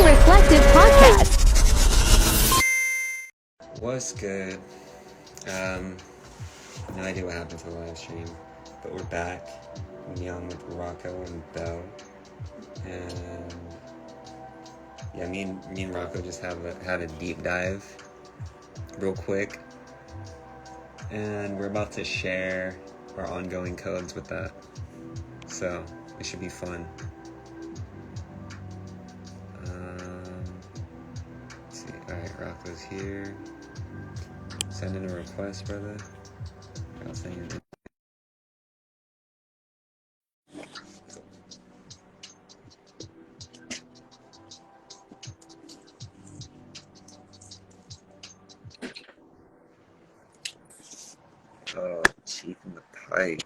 Reflective Podcast. What's good? No idea what happened to the live stream, but we're back. Me on with Rocco and Belle, and yeah, me and Rocco just had a deep dive, real quick, and we're about to share our ongoing codes with that. So it should be fun. Let's see. All right, Rocco's here. Send in a request, brother. I'll send you. Oh, cheap in the pipe.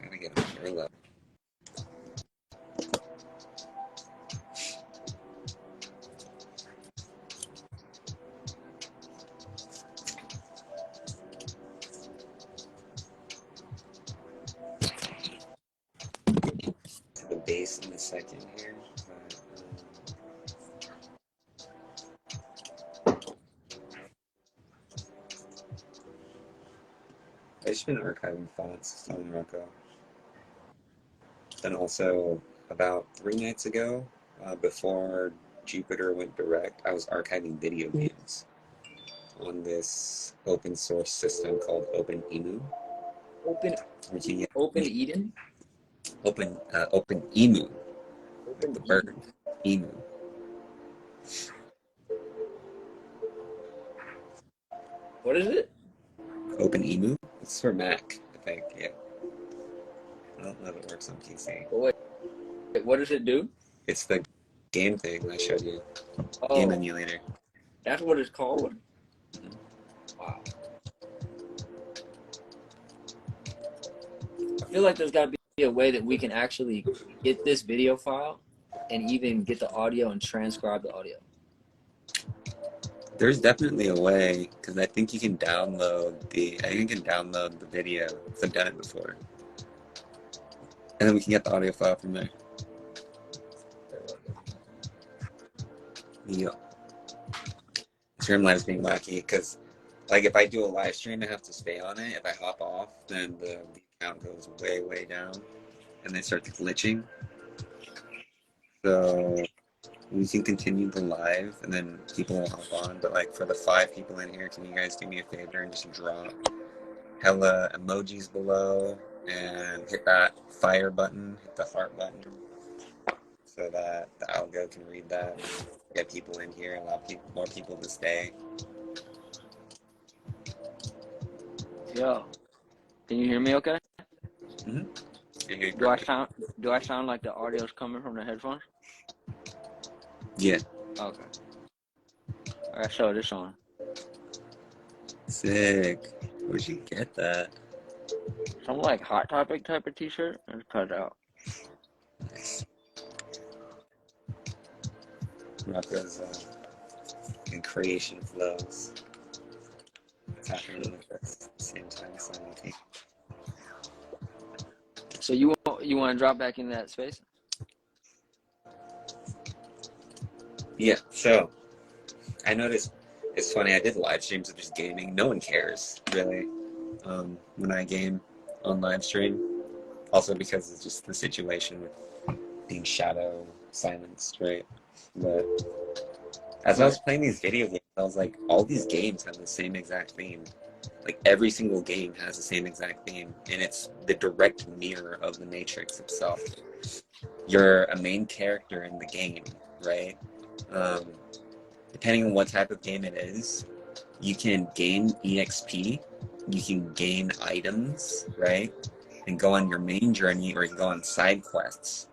Gotta get a hair level. To the base in a second here. I've just been archiving thoughts on Rocco. Then also, about 3 nights ago, before Jupiter went direct, I was archiving video games on this open source system called OpenEmu. Open Eden? OpenEmu. The bird. Emu. What is it? OpenEmu? It's for Mac, I think, yeah. I don't know if it works on PC. Wait, what does it do? It's the game thing I showed you. Oh, Game emulator. that's what it's called? Mhm. Wow. I feel like there's got to be a way that we can actually get this video file and even get the audio and transcribe the audio. There's definitely a way, because I think you can download the video, because I've done it before. And then we can get the audio file from there. Yeah. Streamline's being wacky, because like if I do a live stream, I have to stay on it. If I hop off, then the account goes way, way down, and they start glitching. So we can continue the live, and then people will hop on. But like for the 5 people in here, can you guys do me a favor and just drop hella emojis below and hit that fire button, hit the heart button, so that the algo can read that, get people in here, allow more people to stay. Yo, can you hear me okay? Mm-hmm. Do I sound like the audio's coming from the headphones? Yeah. Okay. Alright, so this on. Sick. Where'd you get that? Some like Hot Topic type of t-shirt and cut it out. Nice. Rocco's in creation flows. It's happening at the same time. So you want to drop back in that space? Yeah, so I noticed it's funny, I did live streams of just gaming. No one cares, really, when I game on live stream. Also because it's just the situation with being shadow silenced, right? But as I was playing these video games, I was like, all these games have the same exact theme. Like every single game has the same exact theme, and it's the direct mirror of the Matrix itself. You're a main character in the game, right? Depending on what type of game it is, you can gain EXP, you can gain items, right? And go on your main journey, or you can go on side quests.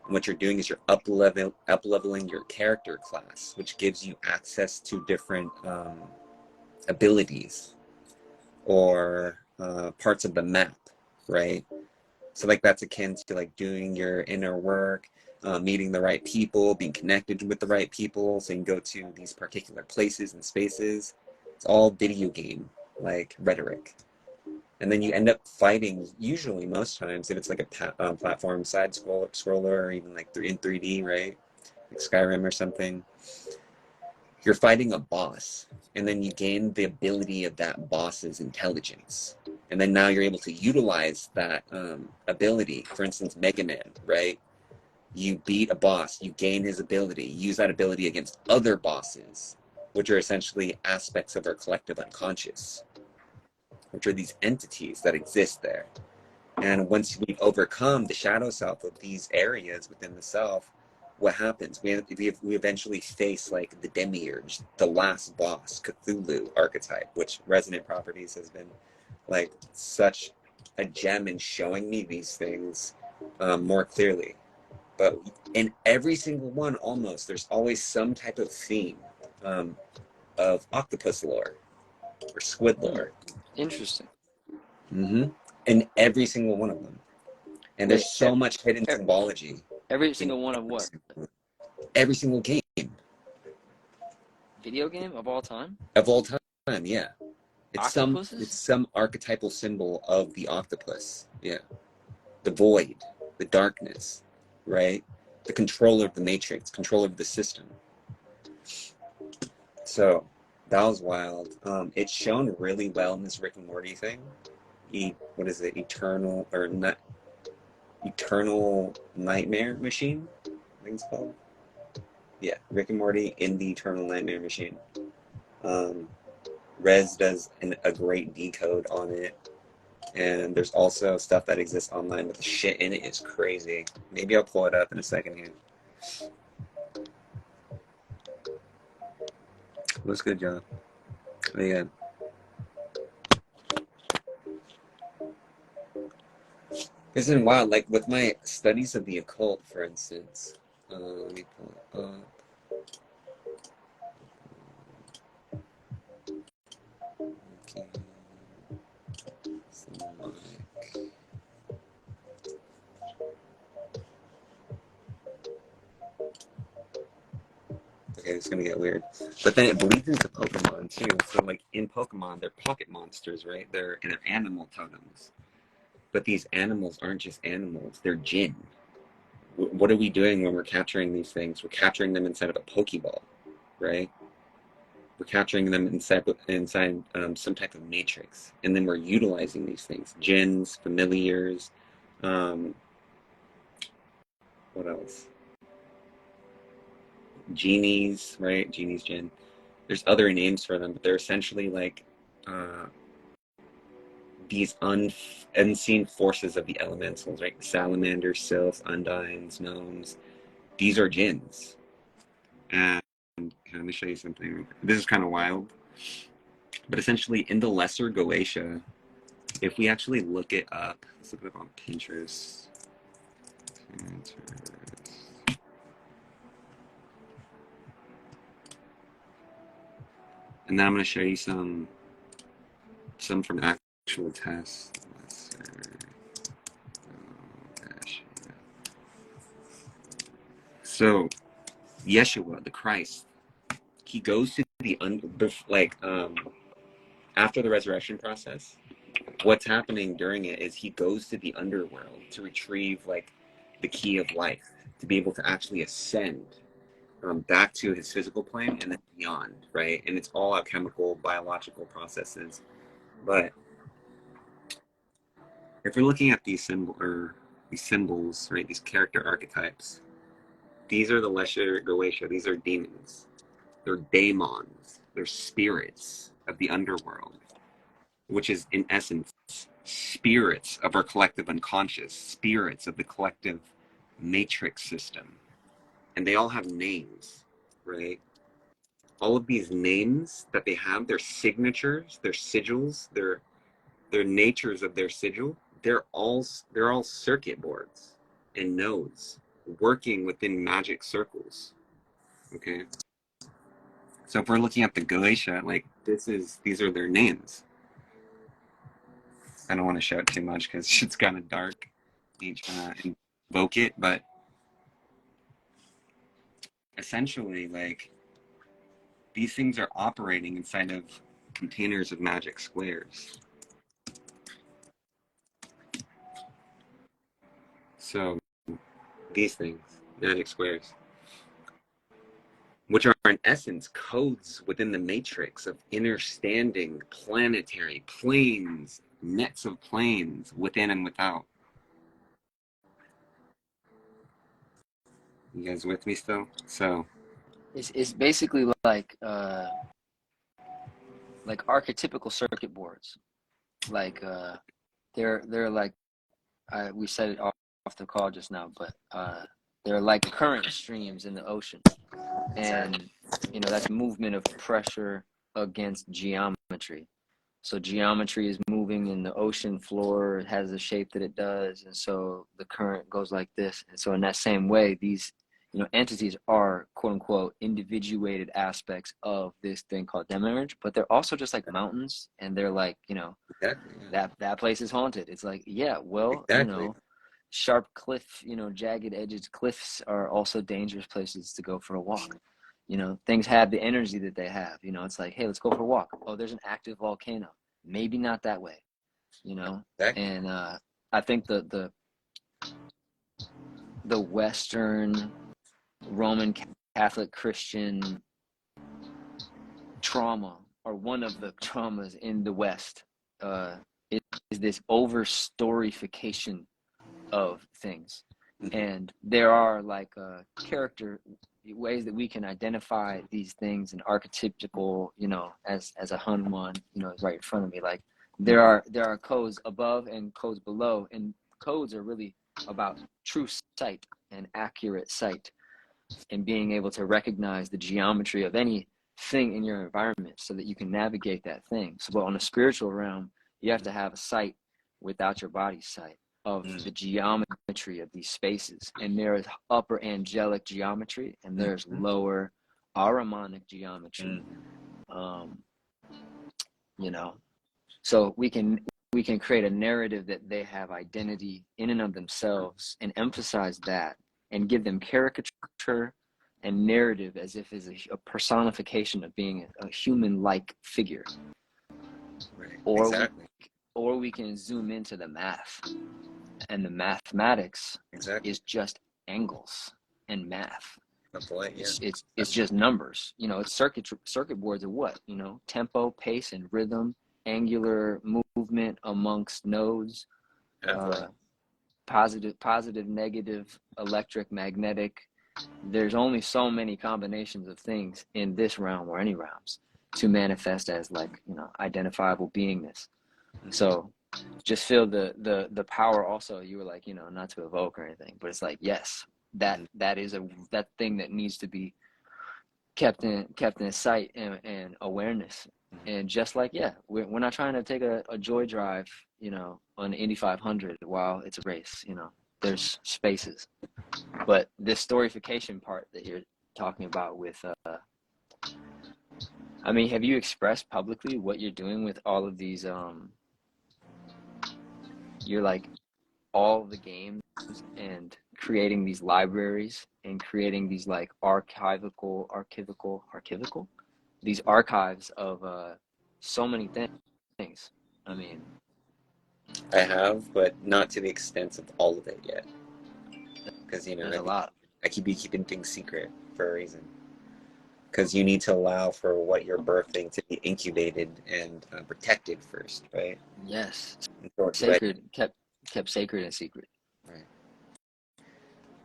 And what you're doing is you're up-leveling your character class, which gives you access to different abilities or parts of the map, right? So like that's akin to like doing your inner work, meeting the right people, being connected with the right people, so you can go to these particular places and spaces. It's all video game like rhetoric. And then you end up fighting, usually most times, if it's like a platform side scroller, or even like in 3D, right? Like Skyrim or something. You're fighting a boss, and then you gain the ability of that boss's intelligence. And then now you're able to utilize that ability. For instance, Mega Man, right? You beat a boss, you gain his ability, use that ability against other bosses, which are essentially aspects of our collective unconscious, which are these entities that exist there. And once we overcome the shadow self of these areas within the self, what happens? We eventually face like the demiurge, the last boss, Cthulhu archetype, which Resonant Properties has been like such a gem in showing me these things more clearly. But in every single one, almost, there's always some type of theme of octopus lore or squid lore. Interesting. Mm-hmm. In every single one of them. And Wait, there's so much hidden symbology every in single one of what? every single game Video game of all time? of all time. Yeah, it's Octopuses? some archetypal symbol of the octopus. Yeah, the void, the darkness, right? The controller of the matrix, controller of the system. So that was wild. It's shown really well in this Rick and Morty thing. What is it? Eternal or not? Eternal Nightmare Machine, I think it's called. Yeah, Rick and Morty in the Eternal Nightmare Machine. Rez does a great decode on it, and there's also stuff that exists online, but the shit in it is crazy. Maybe I'll pull it up in a second here. What's good, John? Oh, yeah. Isn't wild? Like with my studies of the occult, for instance. Let me pull it up. Okay. Okay, it's gonna get weird. But then it bleeds into Pokemon too. So like in Pokemon, they're pocket monsters, right? They're animal totems. But these animals aren't just animals; they're jinn. What are we doing when we're capturing these things? We're capturing them inside of a Pokeball, right? We're capturing them inside some type of matrix, and then we're utilizing these things: jinns, familiars. Um, what else? Genies, right? Genies, jinn. There's other names for them, but they're essentially like uh, these unseen forces of the elementals, right? Salamanders, sylphs, undines, gnomes. These are jinns. And let me show you something. This is kind of wild. But essentially, in the Lesser Goetia, if we actually look it up, let's look it up on Pinterest. And then I'm going to show you some from actual tests. So Yeshua, the Christ, he goes to the after the resurrection process. What's happening during it is he goes to the underworld to retrieve like the key of life, to be able to actually ascend back to his physical plane and then beyond, right? And it's all alchemical, biological processes. But if we're looking at these symbols, right, these character archetypes, these are the Lesser Goetia. These are demons. They're daemons. They're spirits of the underworld, which is in essence spirits of our collective unconscious, spirits of the collective matrix system. And they all have names, right? All of these names that they have, their signatures, their sigils, their natures of their sigil, they're all circuit boards and nodes working within magic circles. Okay. So if we're looking at the Galatia, like these are their names. I don't want to show it too much because it's kind of dark. Each invoke it, but essentially, like these things are operating inside of containers of magic squares. So these things, magic squares, which are in essence codes within the matrix of understanding planetary planes, nets of planes within and without. You guys with me still? So It's basically like archetypical circuit boards. Like they're like we said it off the call just now, but they're like current streams in the ocean, and that's movement of pressure against geometry. So geometry is moving in the ocean floor, it has the shape that it does, and so the current goes like this. And so in that same way, these entities are quote unquote individuated aspects of this thing called demiurge, but they're also just like mountains, and they're like, exactly, yeah. that place is haunted. It's like, yeah, well, Exactly. sharp cliff, jagged edged cliffs are also dangerous places to go for a walk. Things have the energy that they have. It's like, hey, let's go for a walk. Oh, there's an active volcano. Maybe not that way. Exactly. And I think the Western Roman Catholic Christian trauma, or one of the traumas in the West, is this over-storification of things. And there are like character ways that we can identify these things in archetypical, as a Hanuman, is right in front of me. Like there are codes above and codes below, and codes are really about true sight and accurate sight, and being able to recognize the geometry of anything in your environment so that you can navigate that thing. So, but on a spiritual realm, you have to have a sight without your body's sight of the geometry of these spaces. And there is upper angelic geometry, and there's lower Ahrimanic geometry. So we can create a narrative that they have identity in and of themselves, and emphasize that, and give them caricature and narrative as if it's a personification of being a human-like figure. Right. Or exactly. Or we can zoom into the math, and the mathematics Exactly. is just angles and math. Yeah. It's just numbers. It's circuit boards of what? Tempo, pace, and rhythm, angular movement amongst nodes, positive, negative, electric, magnetic. There's only so many combinations of things in this realm, or any realms, to manifest as like identifiable beingness. So just feel the power. Also, you were like, not to evoke or anything, but it's like, yes, that is that thing that needs to be kept in sight and awareness. And just like, yeah, we're not trying to take a joy drive, on Indy 500 while it's a race. There's spaces, but this storification part that you're talking about with I mean, have you expressed publicly what you're doing with all of these you're like all the games, and creating these libraries, and creating these like archivical these archives of so many things. I mean, I have, but not to the extent of all of it yet. Because there's a lot. I keep keeping things secret for a reason. Because you need to allow for what you're birthing to be incubated and protected first, right? Yes, So sacred, kept sacred and secret. Right.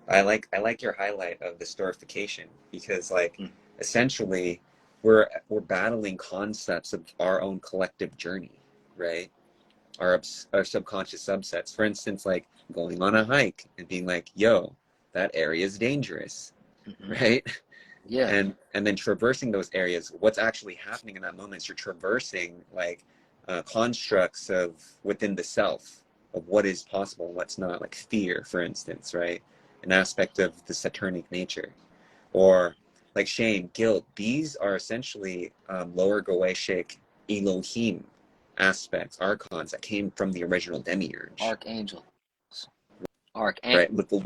I like your highlight of the storification, because essentially we're battling concepts of our own collective journey, right? Our subconscious subsets. For instance, like going on a hike and being like, "Yo, that area is dangerous," right? Yeah. And then traversing those areas. What's actually happening in that moment is you're traversing constructs of within the self of what is possible and what's not, like fear, for instance, right? An aspect of the Saturnic nature, or like shame, guilt. These are essentially lower Goetic Elohim aspects, archons that came from the original demiurge. Archangels. Right, with the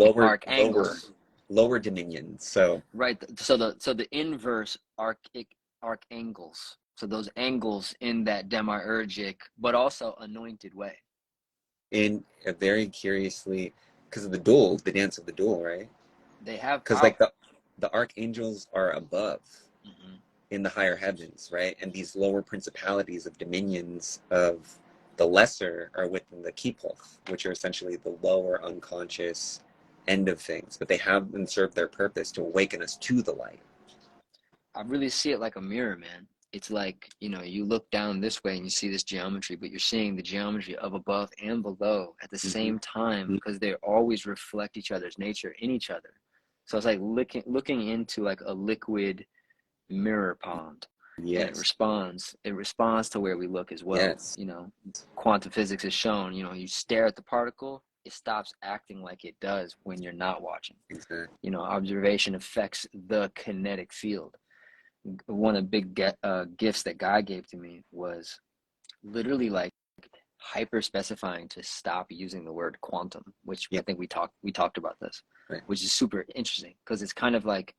lower dominions. So right. So the inverse archangels. So those angles in that demiurgic, but also anointed way. in a very curiously, because of the duel, the dance of the duel, right? They have Because power. like the archangels are above in the higher heavens, right? And these lower principalities of dominions of the lesser are within the kippur, which are essentially the lower unconscious end of things, but they have and serve their purpose to awaken us to the light. I really see it like a mirror, man. It's like, you know, you look down this way and you see this geometry, but you're seeing the geometry of above and below at the same time, because they always reflect each other's nature in each other. So it's like looking into like a liquid mirror pond. Yes. And it responds to where we look as well. Yes. You know, quantum physics has shown, you know, you stare at the particle, it stops acting like it does when you're not watching. Exactly. You know, observation affects the kinetic field. One of the big gifts that God gave to me was literally like hyper specifying to stop using the word quantum, which I think we talked about this, right. Which is super interesting because it's kind of like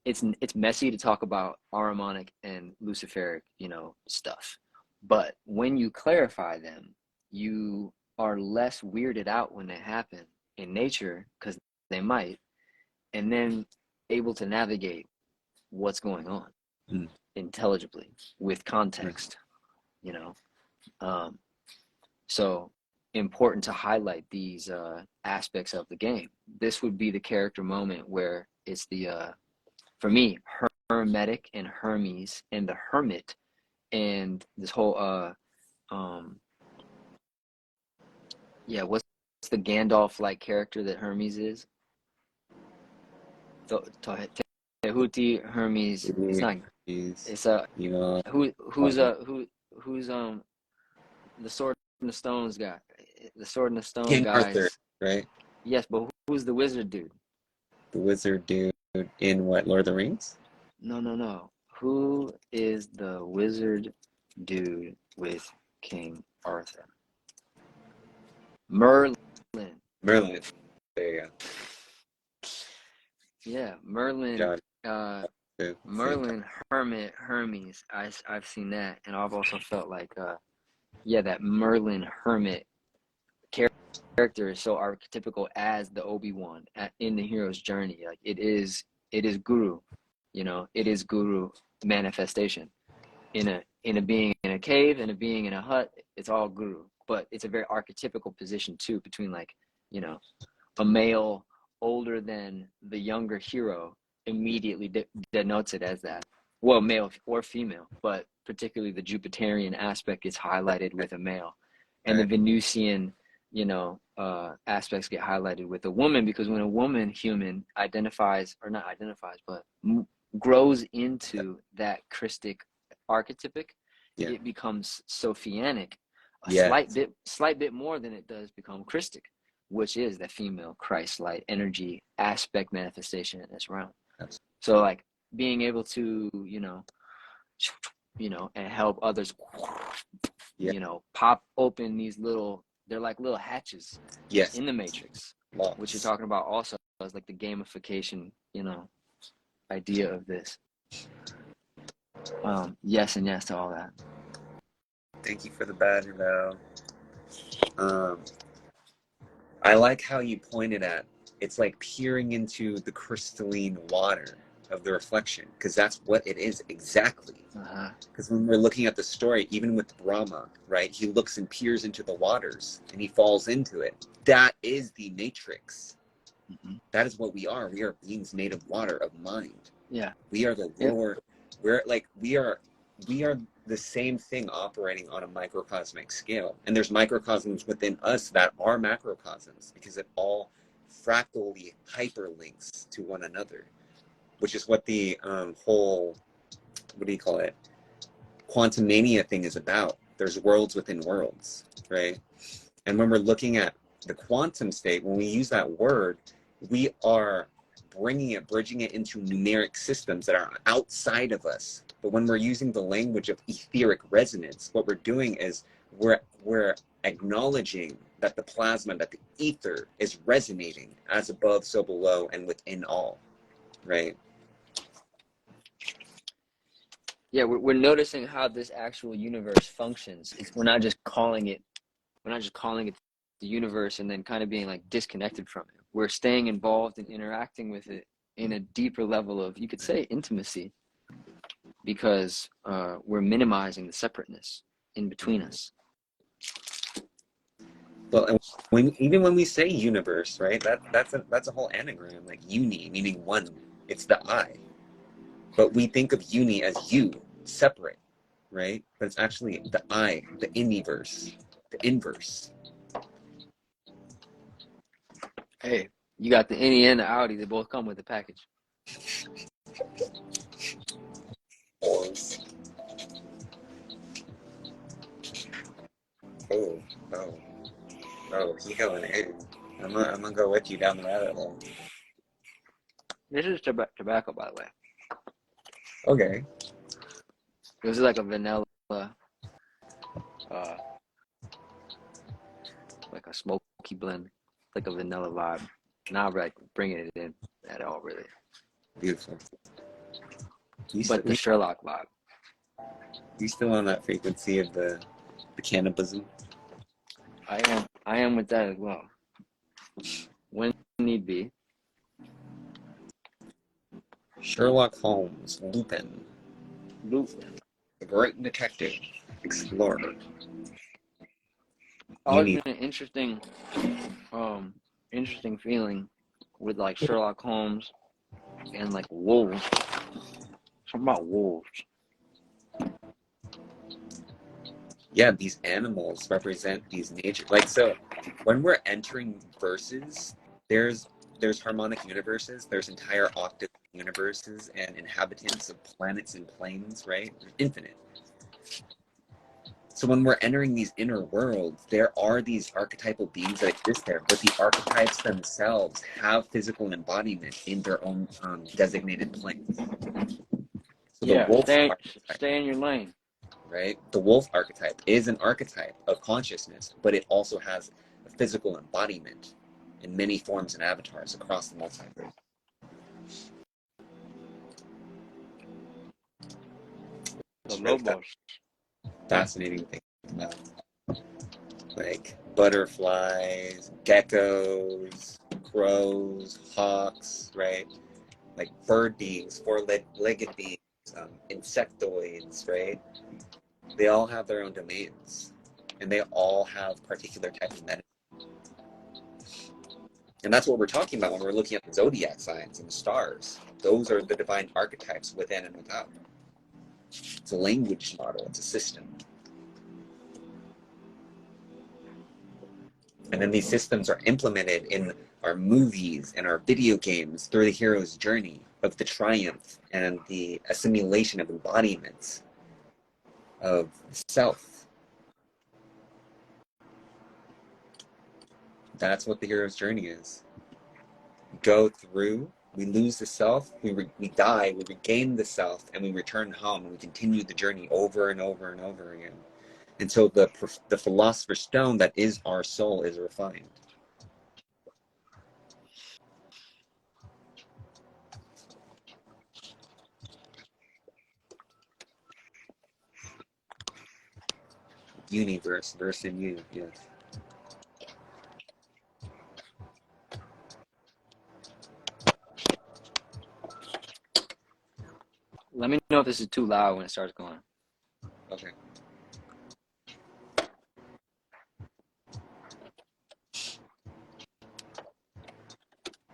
it's messy to talk about Ahrimanic and Luciferic, you know, stuff. But when you clarify them, you are less weirded out when they happen in nature, because they might, and then able to navigate what's going on intelligibly with context, you know. So important to highlight these aspects of the game. This would be the character moment where it's the for me, Hermetic and Hermes and the Hermit, and this whole what's the Gandalf like character that Hermes is? Tehuti Hermes. It's not. It's who's the Sword and the Stones guy. The Sword and the Stone King guys. Arthur, right? Yes, but who's the wizard dude? The wizard dude in what, Lord of the Rings? No. Who is the wizard dude with King Arthur? Merlin. Merlin. There you go. Yeah, Merlin. John. Merlin, Hermit, Hermes. I've seen that, and I've also felt like that Merlin Hermit character is so archetypical as the Obi-Wan in the hero's journey. Like it is guru, you know, it is guru manifestation in a being in a cave and a being in a hut. It's all guru, but it's a very archetypical position too, between like, you know, a male older than the younger hero immediately denotes it as that. Well, male or female, but particularly the Jupiterian aspect gets highlighted with a male, and the Venusian, you know, aspects get highlighted with a woman, because when a woman human grows into that Christic archetypic, it becomes Sophianic slight bit more than it does become Christic, which is the female Christ light energy aspect manifestation in this realm. So like being able to, you know, and help others, you know, pop open these they're like little hatches in the matrix, which you're talking about also as like the gamification, you know, idea of this. Yes, and yes to all that. Thank you for the badger, though. I like how you pointed at, it's like peering into the crystalline water of the reflection, because that's what it is exactly. Because when we're looking at the story, even with Brahma, right, he looks and peers into the waters and he falls into it. That is the matrix. That is what we are. We are beings made of water, of mind. We are the lower, we are the same thing operating on a microcosmic scale. And there's microcosms within us that are macrocosms, because it all fractally hyperlinks to one another, which is what the whole, what do you call it, quantum mania thing is about. There's worlds within worlds, right? And when we're looking at the quantum state, when we use that word, we are bridging it into numeric systems that are outside of us. But when we're using the language of etheric resonance, what we're doing is we're acknowledging that the plasma, that the ether is resonating as above, so below, and within all, right? Yeah, we're noticing how this actual universe functions. We're not just calling it the universe and then kind of being like disconnected from it. We're staying involved and interacting with it in a deeper level of, you could say, intimacy, because we're minimizing the separateness in between us. Well, and even when we say universe, right? That's a whole anagram, like uni, meaning one. It's the I. But we think of uni as you, separate, right? But it's actually the I, the universe, the inverse. Hey, you got the Innie and the Audi. They both come with the package. Pause. Oh, oh, oh, keep going in. I'm gonna go with you down the rabbit hole. This is tobacco, by the way. Okay. This is like a vanilla, like a smoky blend, like a vanilla vibe. Not like bringing it in at all, really. Beautiful. But the Sherlock vibe. You still on that frequency of the cannibalism? I am with that as well. When need be. Sherlock Holmes, Lupin, the great detective, explorer. Always been an interesting feeling with like Sherlock Holmes and like wolves. Something about wolves. Yeah, these animals represent these nature. Like, so when we're entering verses, there's harmonic universes, there's entire octave universes and inhabitants of planets and planes, right? Infinite. So when we're entering these inner worlds, there are these archetypal beings that exist there, but the archetypes themselves have physical embodiment in their own designated planes. So Yeah, the wolf stay in your lane. Right? The wolf archetype is an archetype of consciousness, but it also has a physical embodiment in many forms and avatars across the multiverse. The Lobos. Fascinating thing about, like butterflies, geckos, crows, hawks, right? Like bird beings, four-legged beings, insectoids, right? They all have their own domains, and they all have particular types of medicine. And that's what we're talking about when we're looking at the zodiac signs and the stars. Those are the divine archetypes within and without. It's a language model, it's a system. And then these systems are implemented in our movies and our video games through the hero's journey of the triumph and the assimilation of embodiments of self. That's what the hero's journey is. We go through, we lose the self, we die, we regain the self, and we return home, and we continue the journey over and over and over again. Until the philosopher's stone that is our soul is refined. Universe, verse in you, yes. Let me know if this is too loud when it starts going. Okay.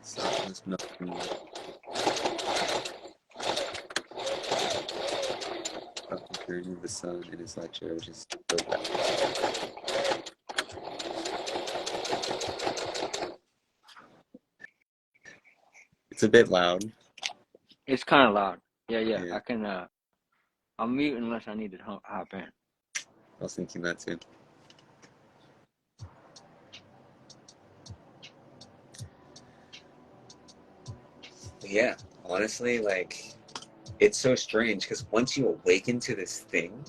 Softness melting. Journey of the sun in his lecture, which is so bad. It's a bit loud. It's kind of loud. Yeah. I can. I'll mute unless I need to hop in. I was thinking that too. Yeah, honestly, like, it's so strange because once you awaken to this thing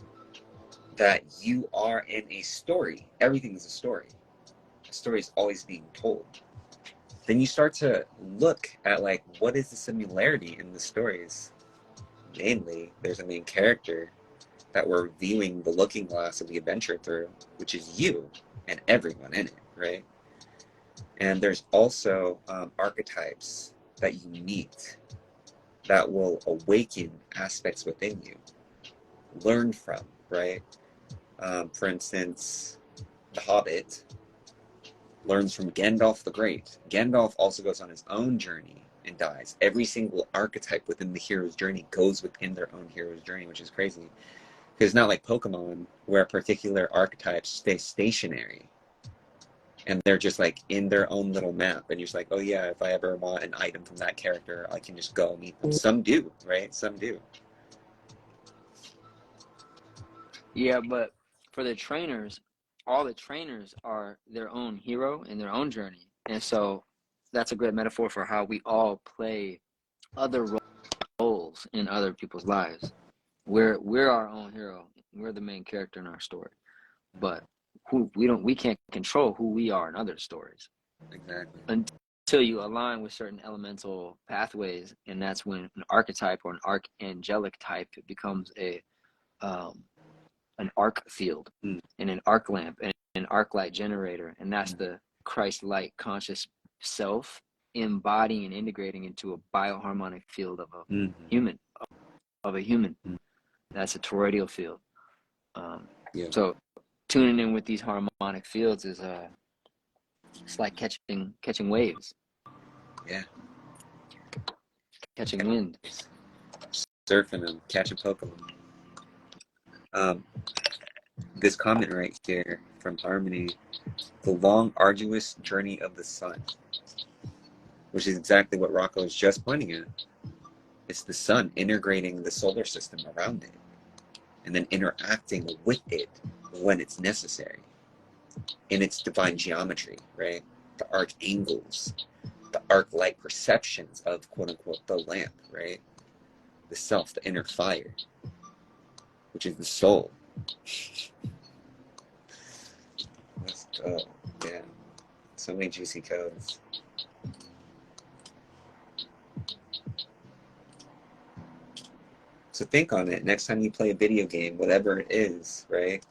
that you are in a story, everything is a story. The story is always being told. Then you start to look at, like, what is the similarity in the stories? Mainly, there's a main character that we're viewing the looking glass of the adventure through, which is you and everyone in it. right? And there's also archetypes that you meet that will awaken aspects within you, learn from, right? For instance, the Hobbit learns from Gandalf the Great. Gandalf also goes on his own journey and dies. Every single archetype within the hero's journey goes within their own hero's journey, which is crazy. Because it's not like Pokemon, where particular archetypes stay stationary. And they're just like in their own little map. And you're just like, oh yeah, if I ever want an item from that character, I can just go meet them. Some do, right? Some do. Yeah, but for the trainers, all the trainers are their own hero in their own journey. And so that's a great metaphor for how we all play other roles in other people's lives. We're our own hero. We're the main character in our story. But we can't control who we are in other stories. Exactly. Until you align with certain elemental pathways, and that's when an archetype or an archangelic type becomes an arc field and an arc lamp and an arc light generator, and that's the Christ light conscious self embodying and integrating into a bioharmonic field of a human. That's a toroidal field. So tuning in with these harmonic fields is it's like catching waves. Yeah. Catching wind. Surfing them, catching Pokemon. This comment right here from Harmony, the long, arduous journey of the sun, which is exactly what Rocco is just pointing at. It's the sun integrating the solar system around it and then interacting with it when it's necessary in its divine geometry, right? The arc angles, the arc light perceptions of quote unquote the lamp, right? The self, the inner fire, which is the soul. Let's go. Yeah. So many juicy codes. So think on it. Next time you play a video game, whatever it is, right?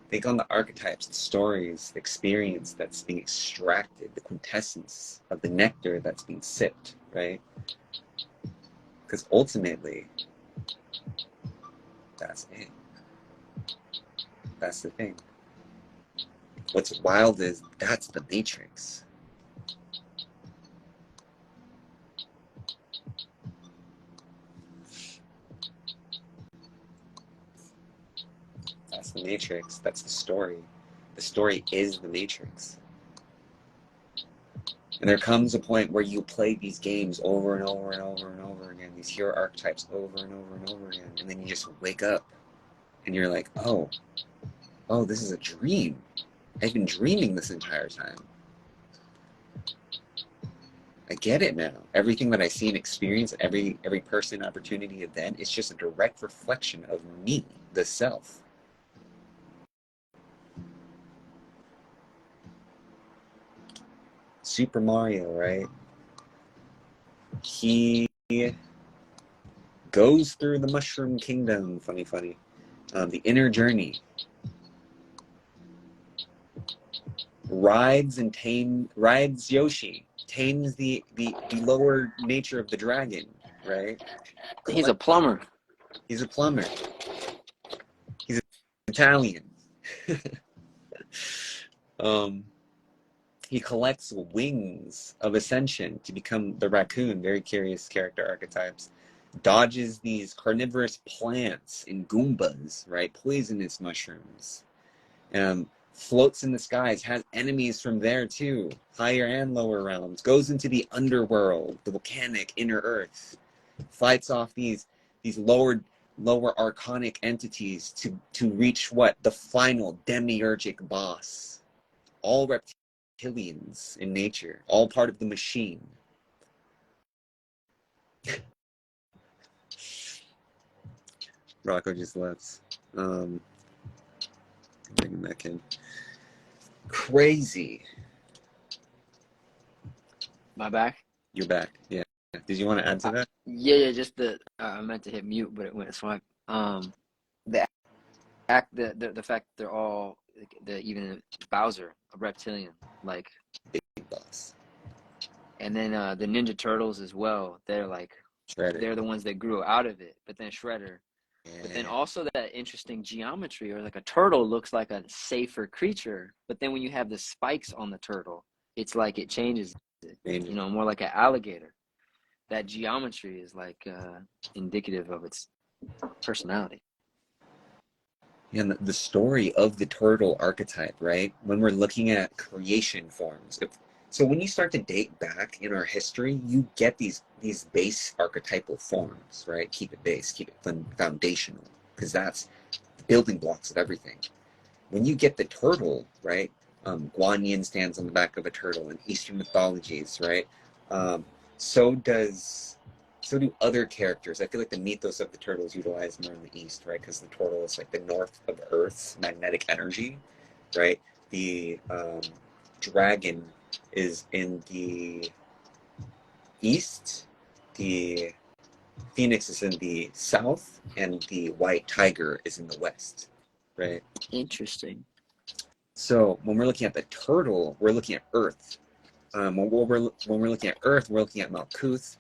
Think on the archetypes, the stories, the experience that's being extracted, the quintessence of the nectar that's being sipped, right? Because ultimately, that's it. That's the thing. What's wild is that's the matrix. That's the matrix. That's the story. The story is the matrix. And there comes a point where you play these games over and over and over and over again, these hero archetypes over and over and over again, and then you just wake up and you're like, oh, this is a dream. I've been dreaming this entire time. I get it now. Everything that I see and experience, every person, opportunity, event, it's just a direct reflection of me, the self. Super Mario, right? He goes through the Mushroom Kingdom, funny, the inner journey, rides Yoshi, tames the lower nature of the dragon, right? He's a plumber. He's a plumber. He's Italian. He collects wings of ascension to become the raccoon, very curious character archetypes. Dodges these carnivorous plants and goombas, right? Poisonous mushrooms. Floats in the skies, has enemies from there too, higher and lower realms. Goes into the underworld, the volcanic inner earth. Fights off these lower archonic entities to reach what? The final demiurgic boss. All reptilians in nature, all part of the machine. Rocco just left. Bring him back in. Crazy. My back? You're back. Yeah. Did you want to add to that? Yeah. Just I meant to hit mute, but it went swipe. The fact that they're all the even Bowser, a reptilian, like. Big boss. And then the Ninja Turtles as well. They're like Shredder. they're the ones that grew out of it. But then Shredder. Yeah. But then also that interesting geometry, or like a turtle looks like a safer creature. But then when you have the spikes on the turtle, it's like it changes it. You know, more like an alligator. That geometry is like indicative of its personality. And the story of the turtle archetype, right? When we're looking at creation forms. So when you start to date back in our history, you get these base archetypal forms, right? Keep it base, keep it foundational, because that's the building blocks of everything. When you get the turtle, right? Guan Yin stands on the back of a turtle in Eastern mythologies, right? So do other characters. I feel like the mythos of the turtle is utilized more in the East, right? Because the turtle is like the north of Earth's magnetic energy, right? The dragon is in the East, the phoenix is in the South, and the white tiger is in the West, right? Interesting. So when we're looking at the turtle, we're looking at Earth. When we're looking at Earth, we're looking at Malkuth.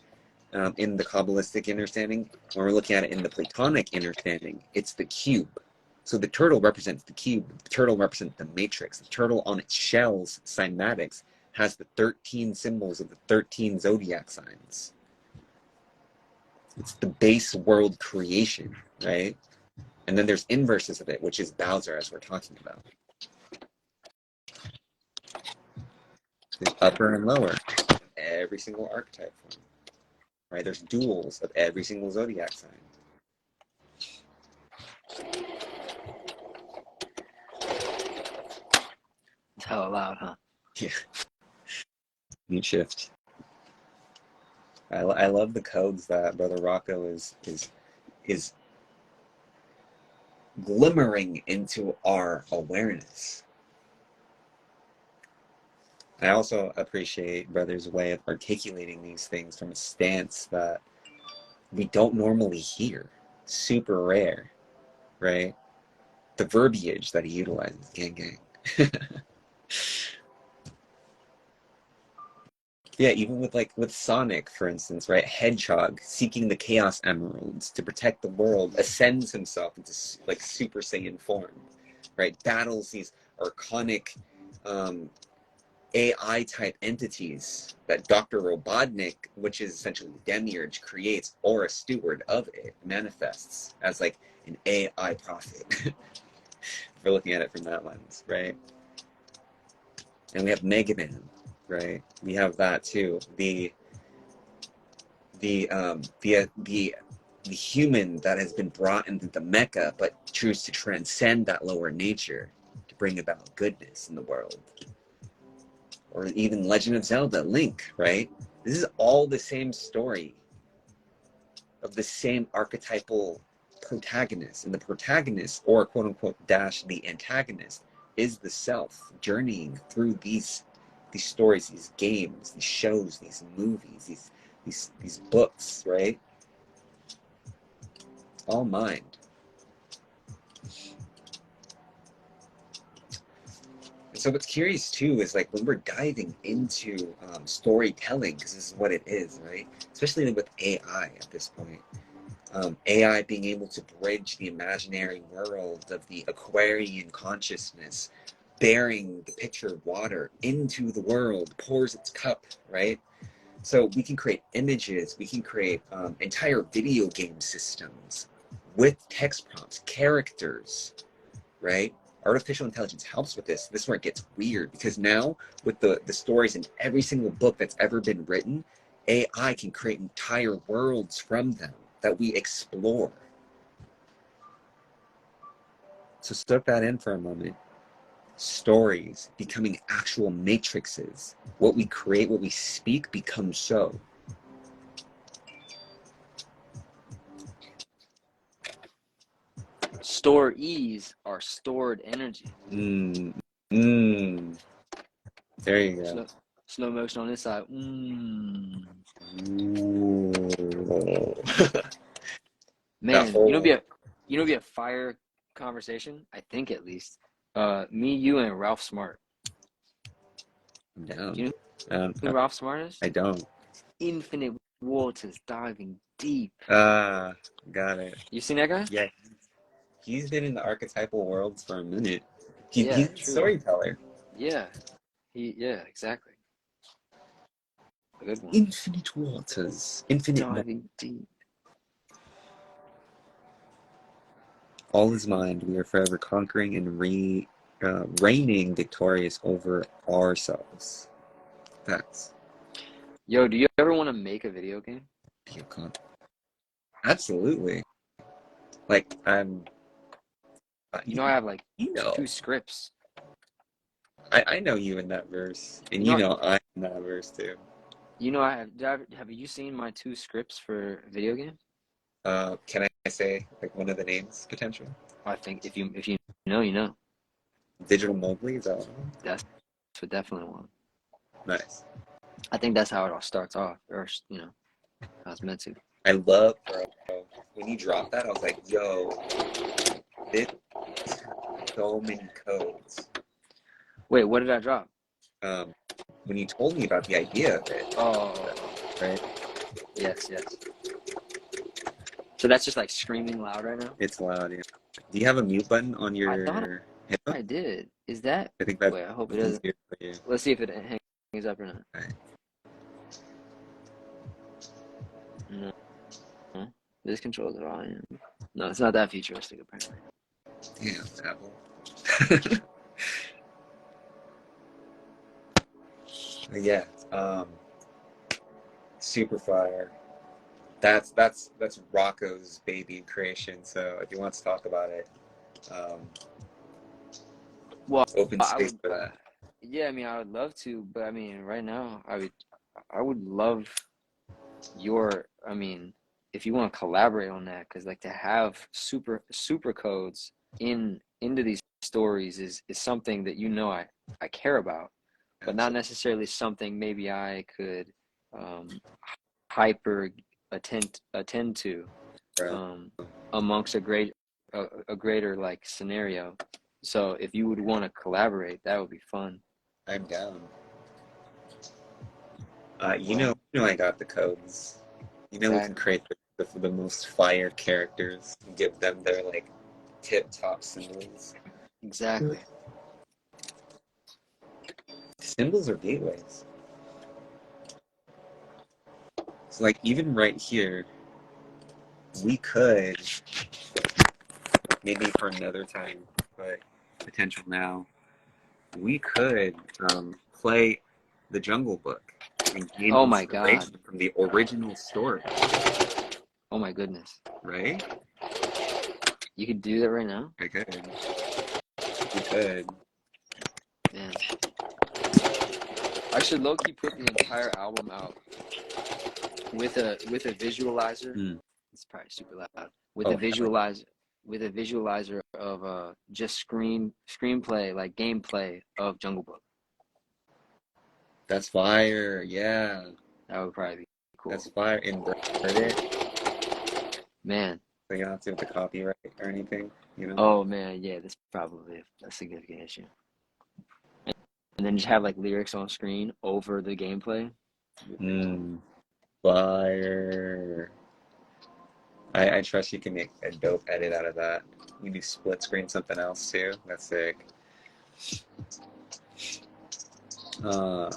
In the Kabbalistic understanding, when we're looking at it in the Platonic understanding, it's the cube. So the turtle represents the cube. The turtle represents the matrix. The turtle on its shell's cymatics has the 13 symbols of the 13 zodiac signs. It's the base world creation, right? And then there's inverses of it, which is Bowser, as we're talking about. There's upper and lower, every single archetype form. Right? There's duals of every single zodiac sign. It's hella loud, huh? Yeah. Neat shift. I love the codes that Brother Rocco is glimmering into our awareness. I also appreciate Brother's way of articulating these things from a stance that we don't normally hear. Super rare, right? The verbiage that he utilizes, gang. Yeah, even with Sonic, for instance, right? Hedgehog seeking the Chaos Emeralds to protect the world, ascends himself into like Super Saiyan form, right? Battles these archonic AI type entities that Dr. Robotnik, which is essentially Demiurge, creates, or a steward of it, manifests as like an AI prophet. If we're looking at it from that lens, right? And we have Mega Man, right? We have that too. The human that has been brought into the Mecca, but chooses to transcend that lower nature to bring about goodness in the world. Or even Legend of Zelda, Link, right? This is all the same story of the same archetypal protagonist. And the protagonist, or quote unquote dash the antagonist, is the self journeying through these stories, these games, these shows, these movies, these books, right? All mind. And so what's curious too is like when we're diving into storytelling, because this is what it is, right? Especially with AI at this point. AI being able to bridge the imaginary world of the Aquarian consciousness, bearing the picture of water into the world, pours its cup, right? So we can create images, we can create entire video game systems with text prompts, characters, right? Artificial intelligence helps with this. This is where it gets weird, because now with the stories in every single book that's ever been written, AI can create entire worlds from them that we explore. So soak that in for a moment. Stories becoming actual matrices. What we create, what we speak becomes so. Stories are stored energy. There you go. Slow motion on this side. Man, Whole... you know, be a fire conversation. I think at least Me, you, and Ralph Smart. I'm Do you down. know who Ralph Smart is? I don't. Infinite waters, diving deep. Got it. You seen that guy? Yeah, he's been in the archetypal worlds for a minute. Yeah, He's a true. storyteller. Yeah, yeah, exactly. A good one. Infinite waters, infinite. Diving deep. All is mind. We are forever conquering and reigning victorious over ourselves. Facts. Yo, do you ever want to make a video game? Absolutely. Like You know, I have like you know, 2 scripts. I know you in that verse, and You you know, know I'm in that verse too. you know, have you seen my 2 scripts for video game? Can I say like one of the names potential? I think if you know, you know. Digital Mowgli, is that one? That's for definitely one. Nice. I think that's how it all starts off, or how it's meant to. I love, bro. When you dropped that, I was like, yo, this so many codes. Wait, what did I drop? When you told me about the idea of it, Oh, right? yes. So that's just like screaming loud right now. It's loud. Yeah. Do you have a mute button on I thought your hip? I did. Is that? I think that's Wait, I hope it doesn't. easier for you. Let's see if it hangs up or not. Right. No. Huh? This controls the volume. No, it's not that futuristic apparently. Damn, Apple. Yeah. Super fire. That's Rocco's baby creation. So if you want to talk about it, um, Well, open I space would. for that. Yeah, I mean, I would love to, but I mean, right now, I would love your. I mean, if you want to collaborate on that, because like to have super codes into these stories is something that I care about, but not Absolutely. necessarily something maybe I could um, hyper attend to Right. um, amongst a greater like scenario. So if you would want to collaborate, that would be fun. I'm down. You know, I got the codes. You know, we can Exactly. create the most fire characters and give them their like tip top symbols. Exactly. Symbols are gateways. So like even right here, we could maybe for another time, but potential now. We could play the Jungle Book and gain Oh my God. inspiration from the original story, Oh my goodness. right? You could do that right now? I could. We could. Man. I should low-key put the entire album out with a visualizer. Mm. It's probably super loud. With Oh, a visualizer of just screenplay, like gameplay of Jungle Book. that's fire. Yeah, That would probably be cool. that's fire. Invert it. Man. So you don't have to have the copyright or anything, you know? Oh man, yeah, that's probably a significant issue. And then just have like lyrics on screen over the gameplay. Fire. I trust you can make a dope edit out of that. You do split screen something else too. That's sick. Uh,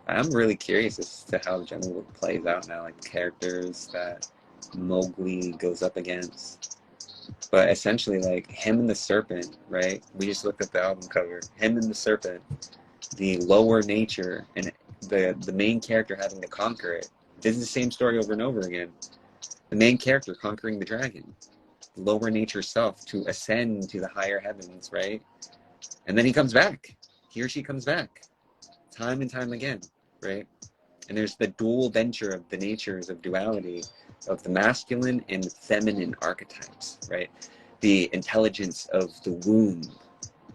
I'm really curious as to how the Jungle Book plays out now, like the characters that Mowgli goes up against. But essentially, like him and the serpent, right? We just looked at the album cover. Him and the serpent, the lower nature, and the main character having to conquer it. This is the same story over and over again. The main character conquering the dragon, lower nature self to ascend to the higher heavens, right? And then he comes back. He or she comes back, time and time again, right? And there's the dual venture of the natures of duality, of the masculine and feminine archetypes, right? The intelligence of the womb,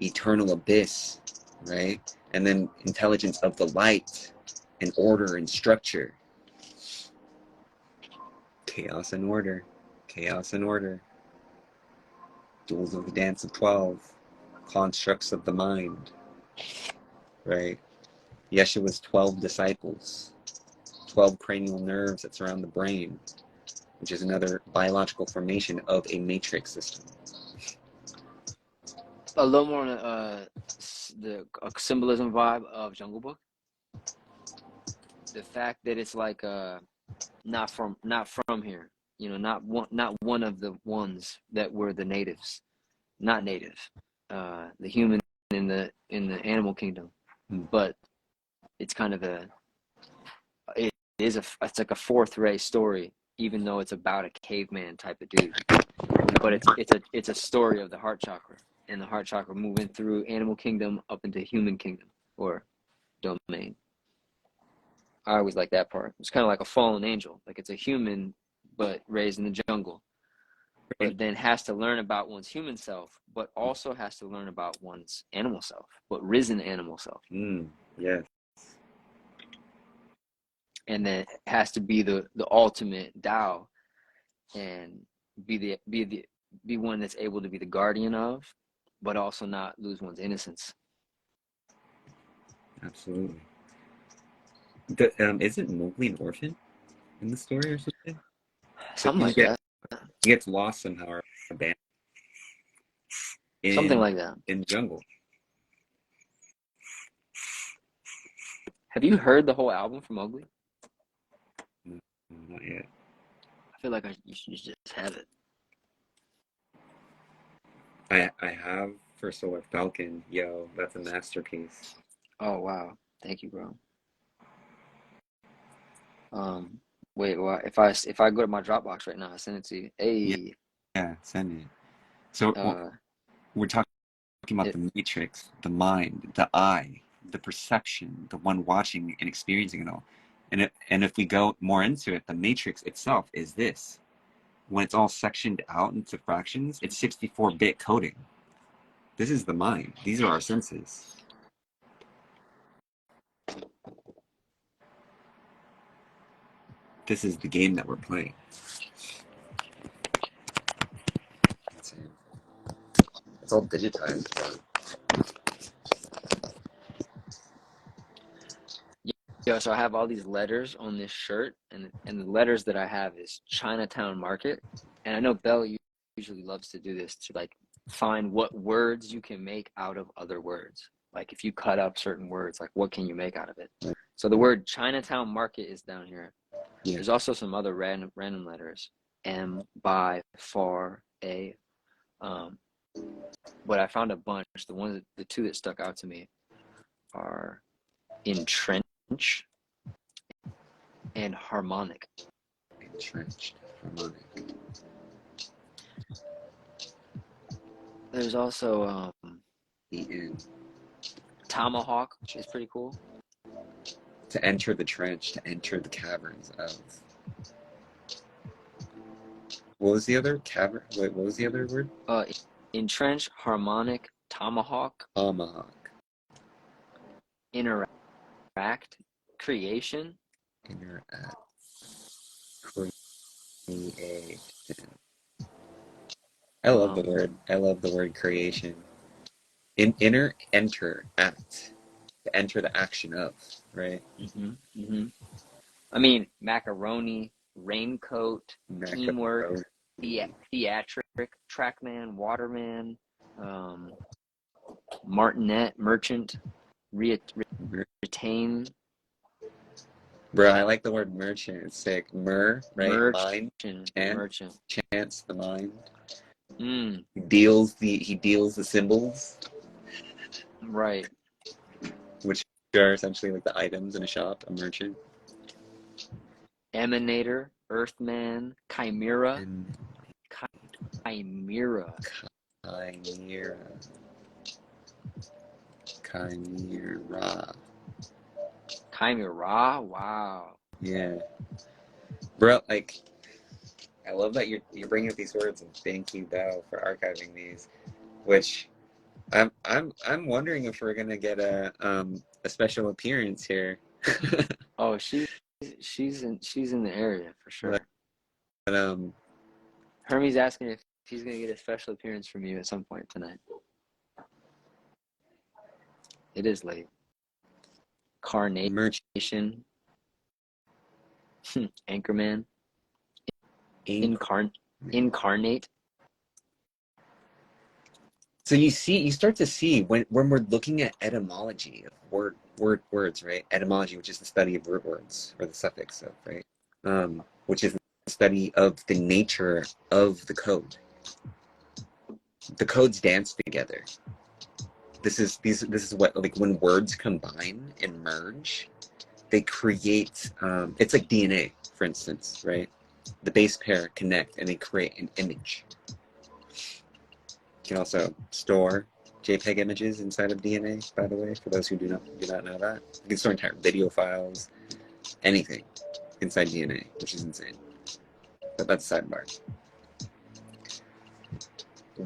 eternal abyss, right? And then intelligence of the light and order and structure. Chaos and order. Chaos and order. Duels of the Dance of 12. constructs of the mind, right? Yeshua's 12 disciples, 12 cranial nerves that surround the brain, which is another biological formation of a matrix system. A little more on the symbolism vibe of Jungle Book. The fact that it's like not from here, you know, not one of the ones that were the natives, not native, the human in the animal kingdom, but it's kind of it's like a fourth ray story, even though it's about a caveman type of dude, but it's a story of the heart chakra, and the heart chakra moving through animal kingdom up into human kingdom or domain. I always like that part. It's kind of like a fallen angel. Like it's a human, but raised in the jungle. But then has to learn about one's human self, but also has to learn about one's animal self, but risen animal self. Yeah. And then has to be the ultimate Tao, and be one that's able to be the guardian of, but also not lose one's innocence. Absolutely. Isn't Mowgli an orphan in the story or something? Something like that. He gets lost somehow or abandoned. Something like that. In the jungle. Have you heard the whole album from Mowgli? No, not yet. I feel like you should just have it. I have for Solar Falcon. Yo, that's a masterpiece. Oh wow, thank you, bro. Wait, well, if I go to my Dropbox right now, I send it to you. Hey. Yeah, send it. So we're talking about the matrix, the mind, the eye, the perception, the one watching and experiencing it all. And if we go more into it, the matrix itself is this. When it's all sectioned out into fractions, it's 64-bit coding. This is the mind. These are our senses. This is the game that we're playing. It's all digitized. Yeah, so I have all these letters on this shirt, and the letters that I have is Chinatown Market. And I know Belle usually loves to do this, to like find what words you can make out of other words. Like if you cut up certain words, like what can you make out of it? So the word Chinatown Market is down here. Yeah. There's also some other random letters. M, by, far, A. But I found a bunch. The two that stuck out to me are entrenched and harmonic. Entrenched, harmonic. There's also tomahawk, which is pretty cool. To enter the trench, to enter the caverns of. What was the other cavern? Wait, what was the other word? Entrench, harmonic, tomahawk. Tomahawk. Interact, creation. Interact. Creation. I love the word. I love the word creation. Enter, act. To enter the action of, right? I mean, macaroni, raincoat, teamwork, theatric, trackman, waterman, martinet, merchant, retain. Bro, I like the word merchant. It's sick. Right? Mind. Merchant. Chance, the mind. He deals the symbols. Right. Which are essentially like the items in a shop, a merchant. Emanator, Earthman, Chimera. Chimera. Chimera, wow. Yeah. Bro, like, I love that you're bringing up these words, and thank you, Bao, for archiving these. Which I'm wondering if we're gonna get a special appearance here. Oh, she's in the area for sure. But Hermes asking if he's gonna get a special appearance from you at some point tonight. It is late. Merch. Carnation. Anchorman. Incarnate. So you start to see when we're looking at etymology of words, right? Etymology, which is the study of root words or the suffix of, right? Which is the study of the nature of the code. The codes dance together. This is what, like, when words combine and merge, they create. It's like DNA, for instance, right? The base pair connect and they create an image. You can also store JPEG images inside of DNA, by the way, for those who do not know that. You can store entire video files, anything inside DNA, which is insane. But that's a sidebar.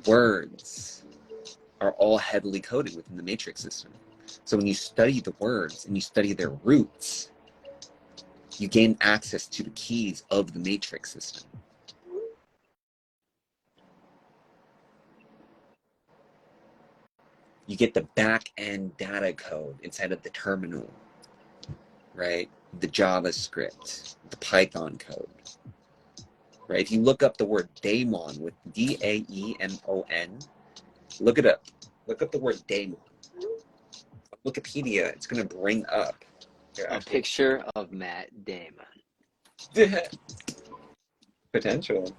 Words are all heavily coded within the matrix system. So when you study the words and you study their roots, you gain access to the keys of the matrix system. You get the back-end data code inside of the terminal, right? The JavaScript, the Python code, right? If you look up the word daemon with D-A-E-M-O-N, look it up. Look up the word daemon. Wikipedia, it's going to bring up a picture of Matt Damon. Potential.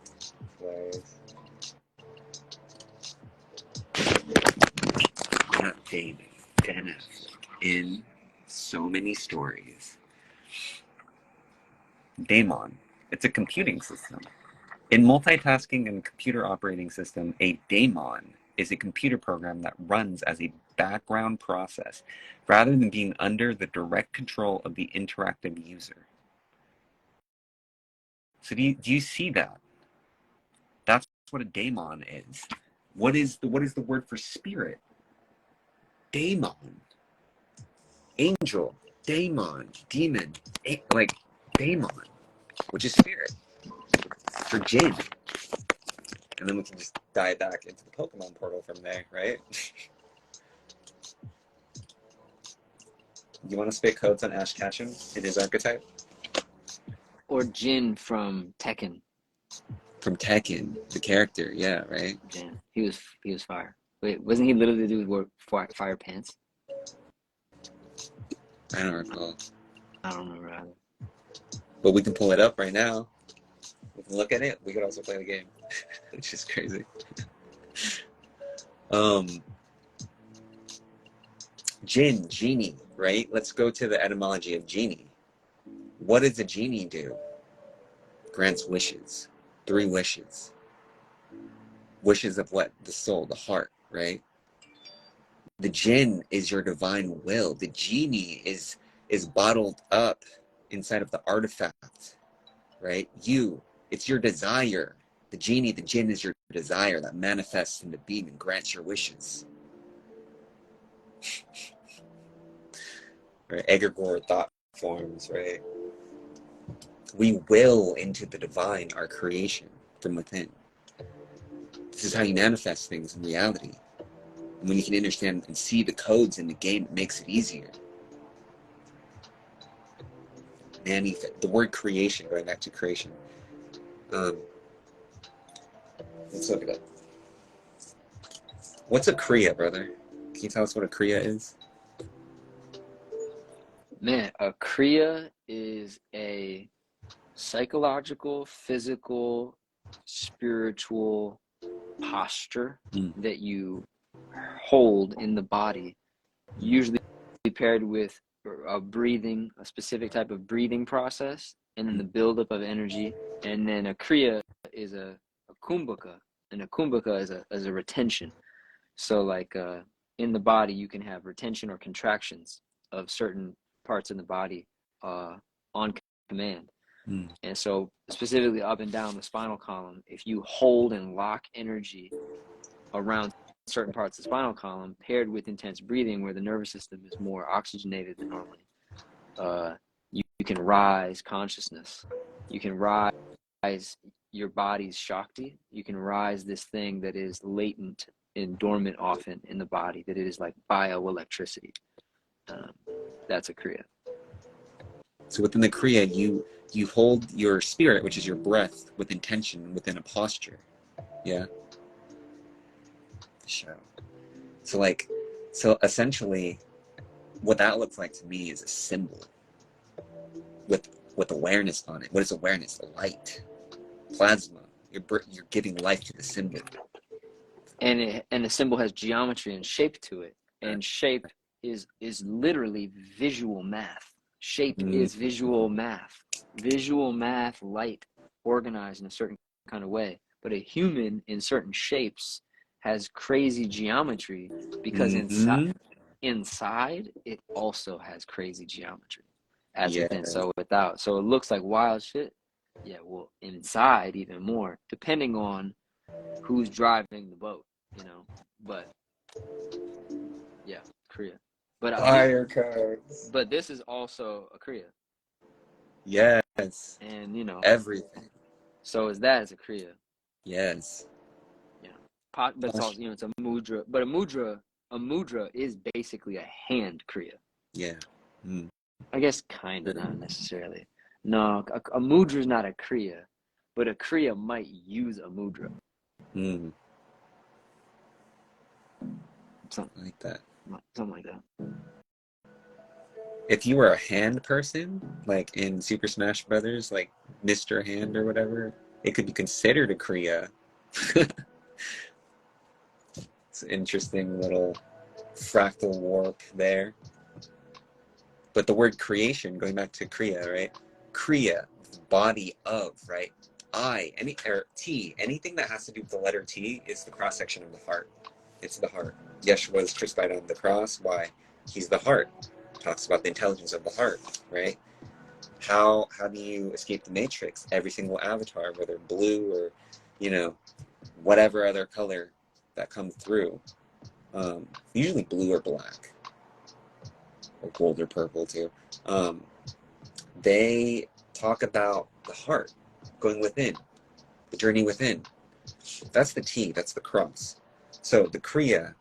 Matt Damon. Dennis. In so many stories. Daemon. It's a computing system. In multitasking and computer operating system, a daemon is a computer program that runs as a background process rather than being under the direct control of the interactive user. So do you see that? That's what a daemon is. What is the word for spirit? Daemon. Angel. Daemon. Demon. Like daemon, which is spirit. For jinn. And then we can just dive back into the Pokemon portal from there, right? You want to spit codes on Ash Ketchum in his archetype? Or Jin from Tekken. From Tekken, the character, yeah, right? Jin. He was fire. Wait, wasn't he literally the dude who wore fire pants? I don't recall. I don't remember either. But we can pull it up right now. We can look at it. We could also play the game. It's just crazy. Jinn, genie, right? Let's go to the etymology of genie. What does a genie do? Grants wishes. 3 wishes. Wishes of what? The soul, the heart, right? The jinn is your divine will. The genie is bottled up inside of the artifact, right? It's your desire. The jinn is your desire that manifests into being and grants your wishes. Right? Egregore thought forms, right? We will into the divine, our creation from within. This is how you manifest things in reality. And when you can understand and see the codes in the game, it makes it easier. The word creation, going back to creation. Let's look it up. What's a kriya, brother? Can you tell us what a kriya is? Man, a kriya is a psychological, physical, spiritual posture that you hold in the body, usually paired with a specific type of breathing process, and then the buildup of energy. And then a kriya is a kumbhaka, and a kumbhaka is a retention. So like in the body, you can have retention or contractions of certain parts in the body on command. And so specifically up and down the spinal column, if you hold and lock energy around certain parts of the spinal column paired with intense breathing where the nervous system is more oxygenated than normally, you can rise consciousness. You can rise your body's Shakti. You can rise this thing that is latent and dormant often in the body, that it is like bioelectricity. That's a kriya. So within the kriya, you hold your spirit, which is your breath, with intention within a posture. Yeah. Show. So essentially, what that looks like to me is a symbol with awareness on it. What is awareness? Light, plasma. You're giving life to the symbol. And the symbol has geometry and shape to it, and shape is literally visual math. Shape is visual math. Visual math, light, organized in a certain kind of way. But a human in certain shapes has crazy geometry because inside it also has crazy geometry as within, so without. So it looks like wild shit. Yeah, well, inside even more, depending on who's driving the boat, you know. But yeah, kriya. But Fire cards. But this is also a kriya. Yes. And you know everything. So is that as a kriya? Yes. Yeah. But it's also, you know, it's a mudra. But a mudra is basically a hand kriya. Yeah. I guess kind of, not necessarily. No, a mudra is not a kriya, but a kriya might use a mudra. Something like that. Something like that. If you were a hand person, like in Super Smash Brothers, like Mr. Hand or whatever, it could be considered a kriya. It's an interesting little fractal warp there. But the word creation, going back to kriya, right? Kriya, body of, right? T, anything that has to do with the letter T is the cross section of the heart. It's the heart. Yeshua was crucified on the cross. Why? He's the heart. Talks about the intelligence of the heart, right? How do you escape the matrix? Every single avatar, whether blue or, you know, whatever other color that comes through, usually blue or black, or gold or purple too. They talk about the heart going within, the journey within. That's the T, that's the cross. So the kriya,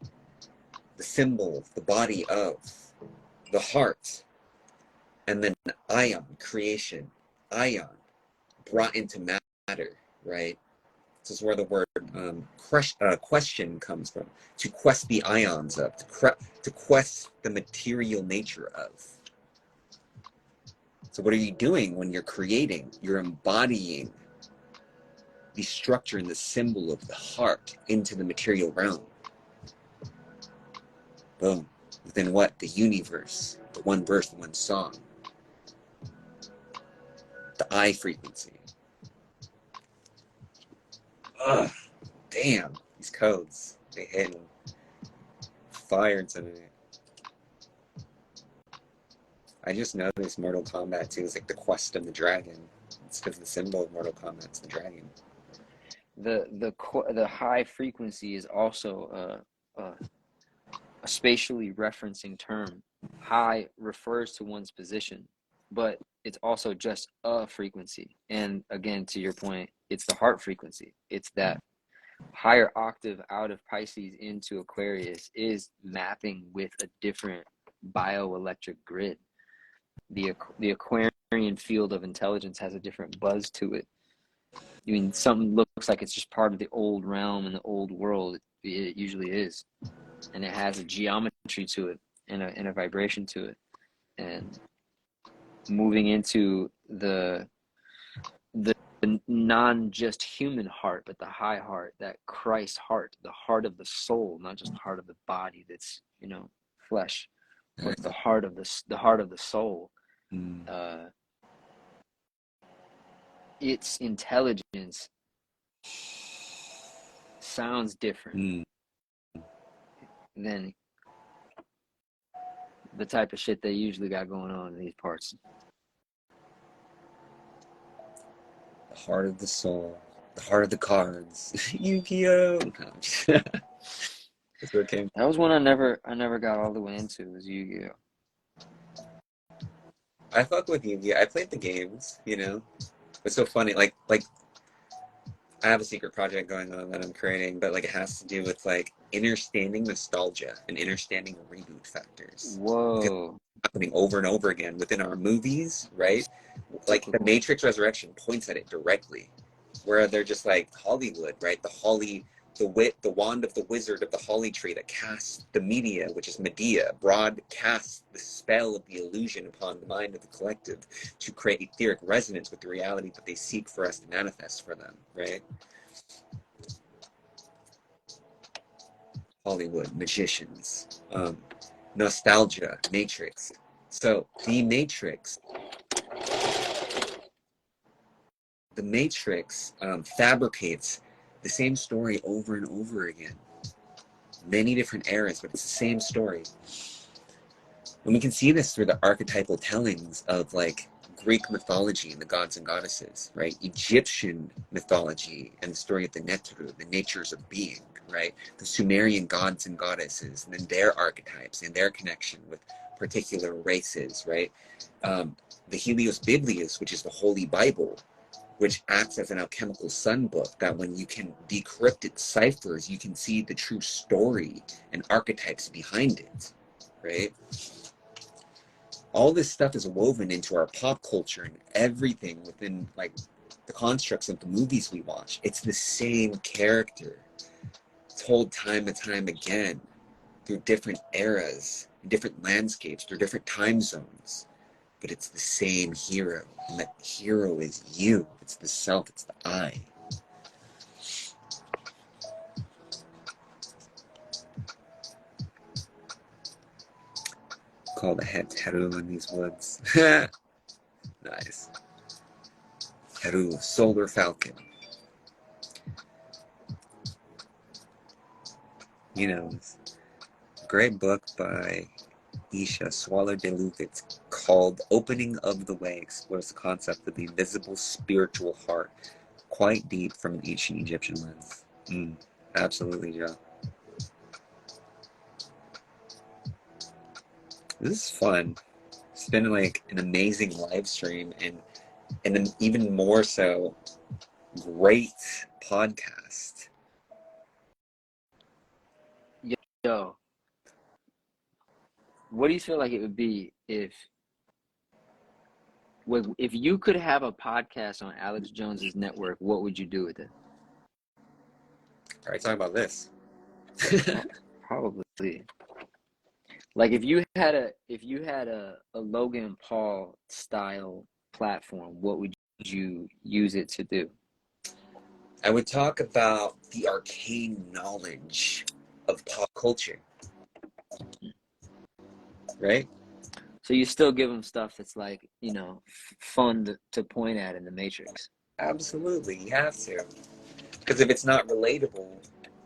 the symbol, the body of, the heart, and then ion, creation, ion, brought into matter, right? This is where the word question comes from. To quest the ions of, to quest the material nature of. So what are you doing when you're creating? You're embodying the structure and the symbol of the heart into the material realm. Boom. Within what? The universe. The one verse, the one song. The I frequency. Ugh. Damn. These codes. They hit fire tonight. I just noticed Mortal Kombat 2 is like the quest of the dragon. It's because the symbol of Mortal Kombat is the dragon. The high frequency is also a spatially referencing term. High refers to one's position, but it's also just a frequency. And again, to your point, it's the heart frequency. It's that higher octave out of Pisces into Aquarius is mapping with a different bioelectric grid. The Aquarian field of intelligence has a different buzz to it. I mean, something looks like it's just part of the old realm and the old world. It usually is. And it has a geometry to it and a vibration to it. And moving into the non just human heart, but the high heart, that Christ heart, the heart of the soul, not just the heart of the body that's, you know, flesh, but the heart of the soul. Its intelligence sounds different than the type of shit they usually got going on in these parts. The heart of the soul, the heart of the cards. Yu-Gi-Oh! That's what came. That was one I never got all the way into, was Yu-Gi-Oh! I fuck with Yu-Gi-Oh! I played the games, you know. It's so funny, like I have a secret project going on that I'm creating, but like it has to do with like understanding nostalgia and understanding reboot factors. Whoa. Happening over and over again within our movies, right? Like the Matrix Resurrection points at it directly, where they're just like Hollywood, right? The wand of the wizard of the holly tree that casts the media, which is Medea, broadcasts the spell of the illusion upon the mind of the collective to create etheric resonance with the reality that they seek for us to manifest for them, right? Hollywood, magicians, nostalgia, Matrix. So the Matrix fabricates the same story over and over again. Many different eras, but it's the same story. And we can see this through the archetypal tellings of like Greek mythology and the gods and goddesses, right? Egyptian mythology and the story of the Netru, the natures of being, right? The Sumerian gods and goddesses, and then their archetypes and their connection with particular races, right? The Helios Biblius, which is the Holy Bible, which acts as an alchemical sun book that when you can decrypt its ciphers, you can see the true story and archetypes behind it, right? All this stuff is woven into our pop culture and everything within like the constructs of the movies we watch. It's the same character told time and time again through different eras, different landscapes, through different time zones. But it's the same hero, and that hero is you. It's the self, it's the I. Call the head Heru in these woods. Nice. Heru, Solar Falcon. You know, great book by Isha Swallow Deluth. It's called Opening of the Way, explores the concept of the invisible spiritual heart, quite deep from an ancient Egyptian lens. Absolutely, Joe. This is fun. It's been like an amazing live stream and then even more so, great podcast. Yo, what do you feel like it would be if you could have a podcast on Alex Jones's network? What would you do with it? All right, talking about this. Probably. Like if you had a Logan Paul style platform, what would you use it to do? I would talk about the arcane knowledge of pop culture. Right? So you still give them stuff that's like, you know, fun to point at in the Matrix. Absolutely, you have to. Because if it's not relatable,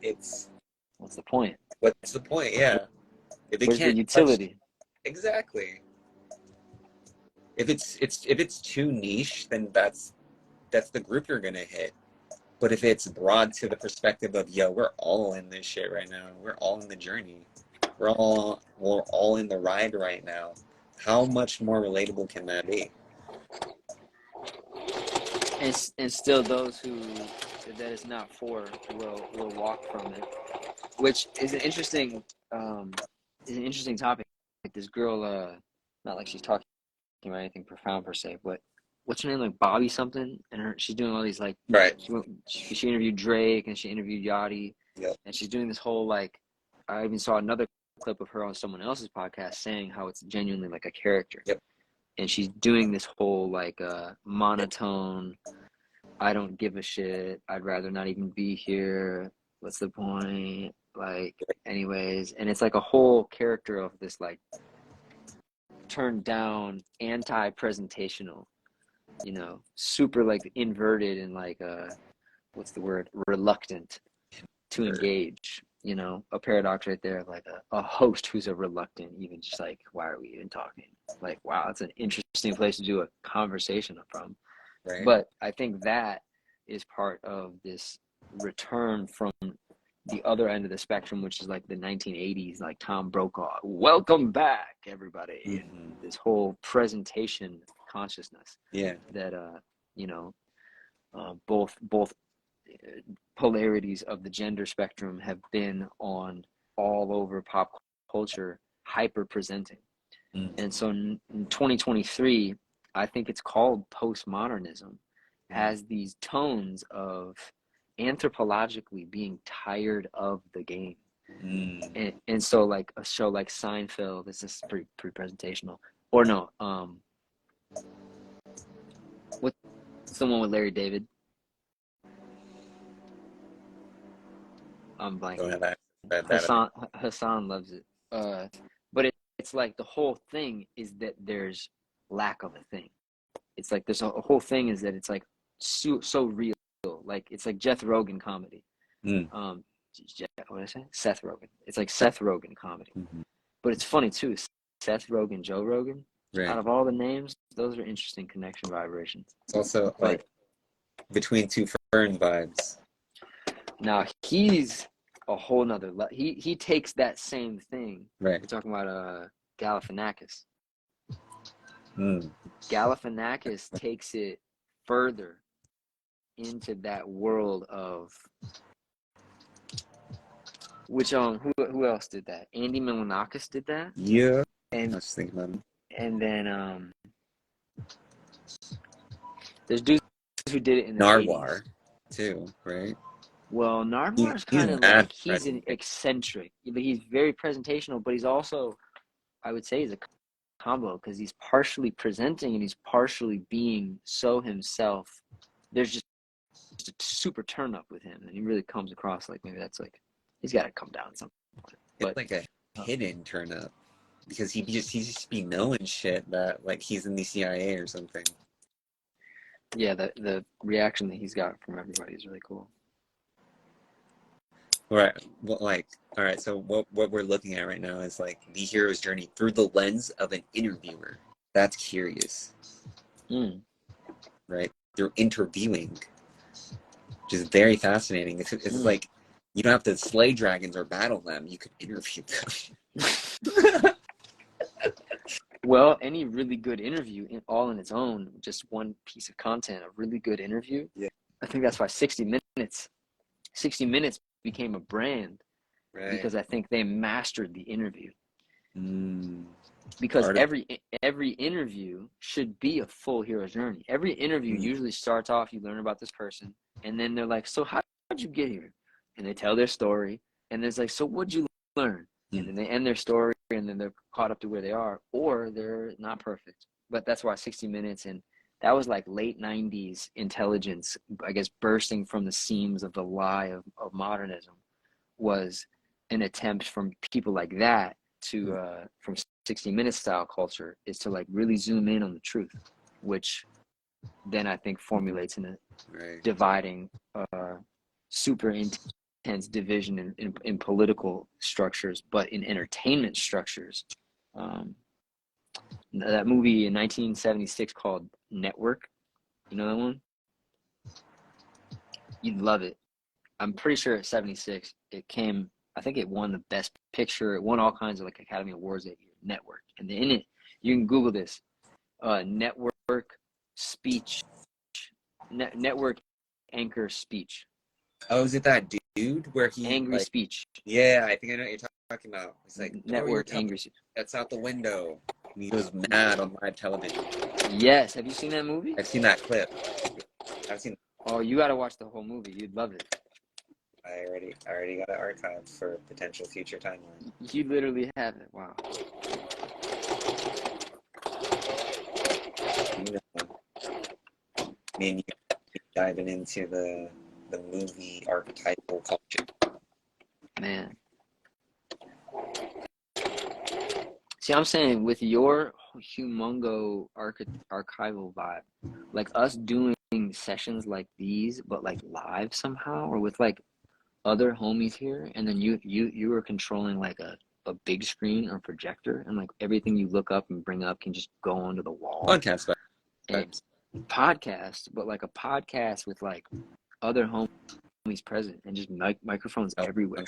it's... What's the point? What's the point? Yeah. If it Where's can't the utility? Exactly. If it's too niche, then that's the group you're gonna hit. But if it's broad to the perspective of, yo, we're all in this shit right now. We're all in the journey. We're all in the ride right now. How much more relatable can that be? And still those who that is not for will walk from it, which is an interesting topic. Like this girl, not like she's talking about anything profound per se, but what's her name, like Bobby something, and she's doing all these like Right. She interviewed Drake and she interviewed Yachty. Yep. And she's doing this whole like, I even saw another clip of her on someone else's podcast saying how it's genuinely like a character. Yep. And she's doing this whole like monotone, I don't give a shit, I'd rather not even be here, what's the point, like anyways. And it's like a whole character of this like turned down, anti-presentational, you know, super like inverted and like what's the word, reluctant to engage, you know, a paradox right there, like a host who's a reluctant, even just like, why are we even talking? Like, wow, that's an interesting place to do a conversation from. Right. But I think that is part of this return from the other end of the spectrum, which is like the 1980s, like Tom Brokaw, welcome back everybody. Mm-hmm. And this whole presentation consciousness. Yeah. That, you know, both polarities of the gender spectrum have been on all over pop culture, hyper presenting. And so in 2023, I think it's called postmodernism, has these tones of anthropologically being tired of the game. And so like a show like Seinfeld, this is pretty presentational. Or no, what's the one with Larry David? I'm blanking. Hassan loves it. But it's like the whole thing is that there's lack of a thing. It's like there's a whole thing is that it's like so real. Like it's like Seth Rogen comedy. What did I say? Seth Rogen. It's like Seth Rogen comedy. But it's funny too. Seth Rogen, Joe Rogan. Right. Out of all the names, those are interesting connection vibrations. It's also like between two ferns vibes. Now he's a whole nother he takes that same thing. Right. We're talking about Galifianakis. Galifianakis takes it further into that world of which who else did that? Andy Milonakis did that. Yeah. And I was just thinking about him. And then there's dudes who did it in the Narwhal 80s. too, right? Well, Narwhal's kind of like he's an eccentric, but he's very presentational. But he's also, I would say, he's a combo because he's partially presenting and he's partially being so himself. There's just a super turn up with him, and he really comes across like maybe that's like he's got to come down at some point. It's like a hidden turn up because he just be knowing shit that like he's in the CIA or something. Yeah, the reaction that he's got from everybody is really cool. Right. Well, like, all right. So what we're looking at right now is like the hero's journey through the lens of an interviewer. That's curious. Right. Through interviewing, which is very fascinating. It's like you don't have to slay dragons or battle them. You could interview them. Well, any really good interview, all in its own, just one piece of content, a really good interview. Yeah. I think that's why 60 Minutes became a brand, right? Because I think they mastered the interview. Because every interview should be a full hero's journey. Every interview usually starts off, you learn about this person, and then they're like, so how'd you get here? And they tell their story, and there's like, so what'd you learn? And then they end their story, and then they're caught up to where they are, or they're not perfect. But that's why 60 Minutes, and that was like late 90s intelligence, I guess, bursting from the seams of the lie of modernism, was an attempt from people like that to, from 60 Minutes style culture, is to like really zoom in on the truth, which then I think formulates in a dividing, super intense division in political structures, but in entertainment structures. That movie in 1976 called Network, you know that one? You'd love it. I'm pretty sure at 76 it came, I think it won the best picture, it won all kinds of like Academy Awards that year. Network, and in it you can Google this, network speech, network anchor speech. Oh, is it that dude where he angry speech? Yeah, I think I know what you're talking about. It's like network angry speech. That's out the window. And he goes mad on live television. Yes, have you seen that movie? I've seen that clip. Oh, you got to watch the whole movie. You'd love it. I already got it archived for potential future timeline. You literally have it. Wow. I mean, you're diving into the movie archetypal culture. Man. See, I'm saying with your humongo archival vibe, like us doing sessions like these, but like live somehow, or with like other homies here, and then you are controlling like a big screen or projector, and like everything you look up and bring up can just go onto the wall. Podcast, but like a podcast with like other homies present, and just microphones everywhere.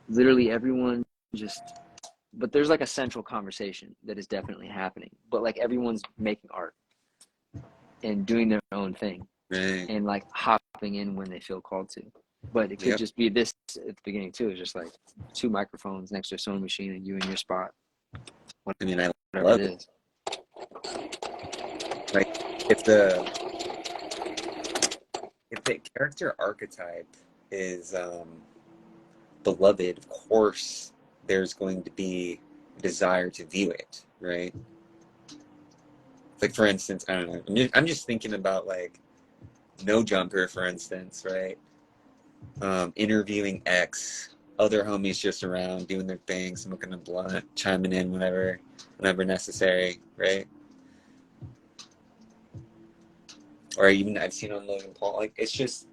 Literally everyone just, but there's like a central conversation that is definitely happening, but like everyone's making art and doing their own thing, Right. and like hopping in when they feel called to. But it could just be this at the beginning too. It's just like 2 microphones next to a sewing machine and you in your spot. I mean, I Whatever love it it. is. Like, if the character archetype is beloved, of course, there's going to be a desire to view it, right? Like, for instance, I don't know. I'm just thinking about, like, No Jumper, for instance, right? Interviewing X, other homies just around doing their thing, smoking a blunt, chiming in whenever necessary, right? Or even I've seen on Logan Paul, like, it's just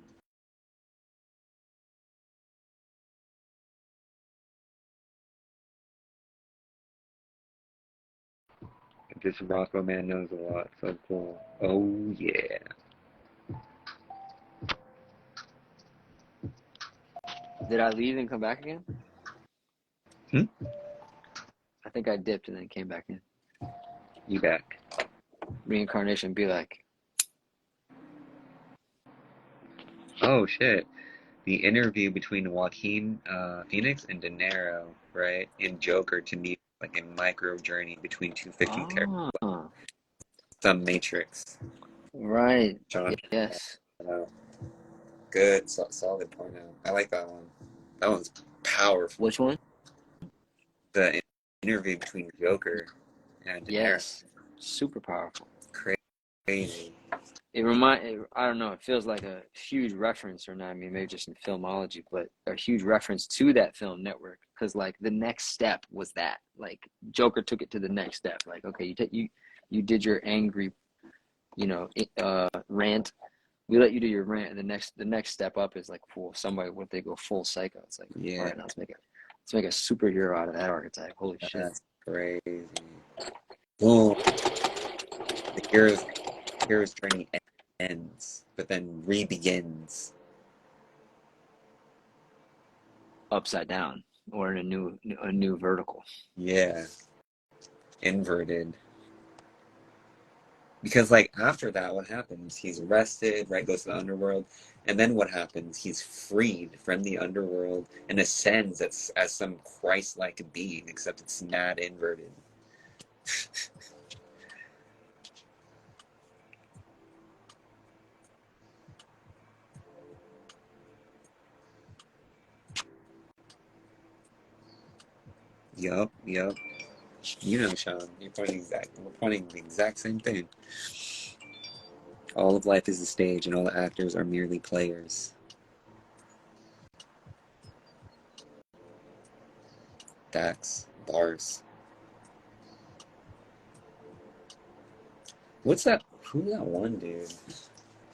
this Rocco man knows a lot, so cool. Oh yeah. Did I leave and come back again? Hmm? I think I dipped and then came back in. You back. Reincarnation be like, Oh shit. The interview between Joaquin Phoenix and De Niro, right? In Joker to me like a micro journey between two fictional characters. ah, Some Matrix. right. John. Yes. Good, solid point out. I like that one. That one's powerful. Which one? The interview between Joker and De Niro. Yes. Super powerful. Crazy. I don't know, it feels like a huge reference, or not, I mean, maybe just in filmology, but a huge reference to that film Network, because like the next step was that, like Joker took it to the next step. Like, okay, you did your angry, rant. We let you do your rant, and the next step up is like somebody what they go full psycho. It's like, all Yeah, right, now let's make a superhero out of that archetype. Holy shit. that's crazy. Boom. The hero's journey ends, but then re-begins. Upside down or in a new vertical. Yeah, inverted. Because like after that, what happens? He's arrested, right? Goes to the underworld, and then what happens? He's freed from the underworld and ascends as some Christ-like being, except it's mad inverted. Yup, yup. You know, Sean, we're pointing the exact same thing. All of life is a stage, and all the actors are merely players. Facts, bars. What's that? Who's that one dude?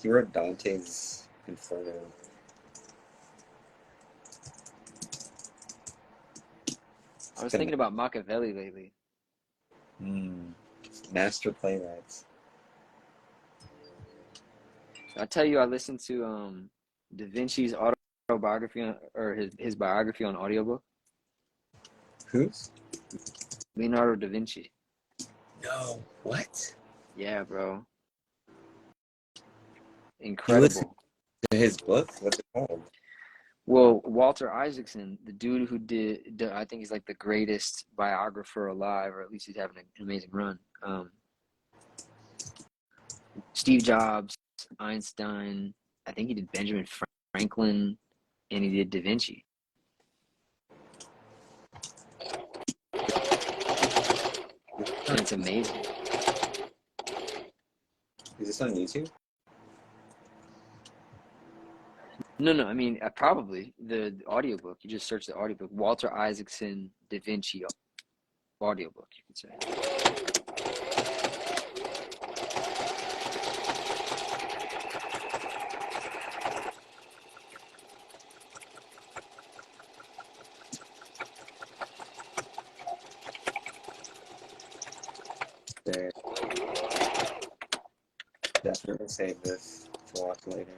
He wrote Dante's Inferno. I was thinking about Machiavelli lately. Master playwrights. I tell you, I listened to Da Vinci's autobiography or his biography on audiobook. Who's? Leonardo da Vinci. No. What? Yeah, bro. You listened Incredible. to his book? What's it called? Well, Walter Isaacson, the dude who I think he's like the greatest biographer alive, or at least he's having an amazing run. Steve Jobs, Einstein, I think he did Benjamin Franklin, and he did Da Vinci. And it's amazing. Is this on YouTube? No, I mean, probably the audiobook. You just search the audiobook. Walter Isaacson, Da Vinci audiobook, you could say. There. Definitely save this to watch later.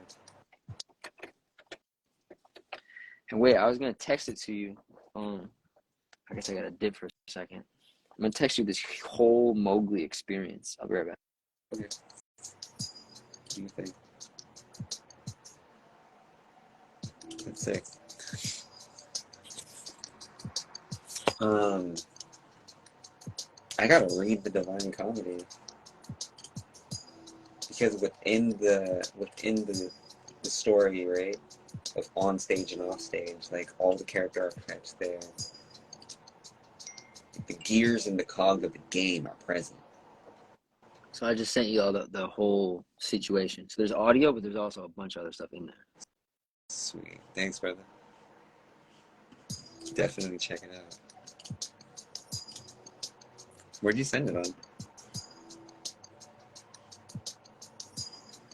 And wait, I was going to text it to you. I guess I got to dip for a second. I'm going to text you this whole Mowgli experience. I'll be right back. Okay. What do you think? That's sick. I gotta read the Divine Comedy because within the story, right, of on stage and off stage, like all the character archetypes there, the gears and the cog of the game are present. So I just sent you all the whole situation. So there's audio, but there's also a bunch of other stuff in there. Sweet. Thanks, brother. Definitely check it out. Where'd you send it on?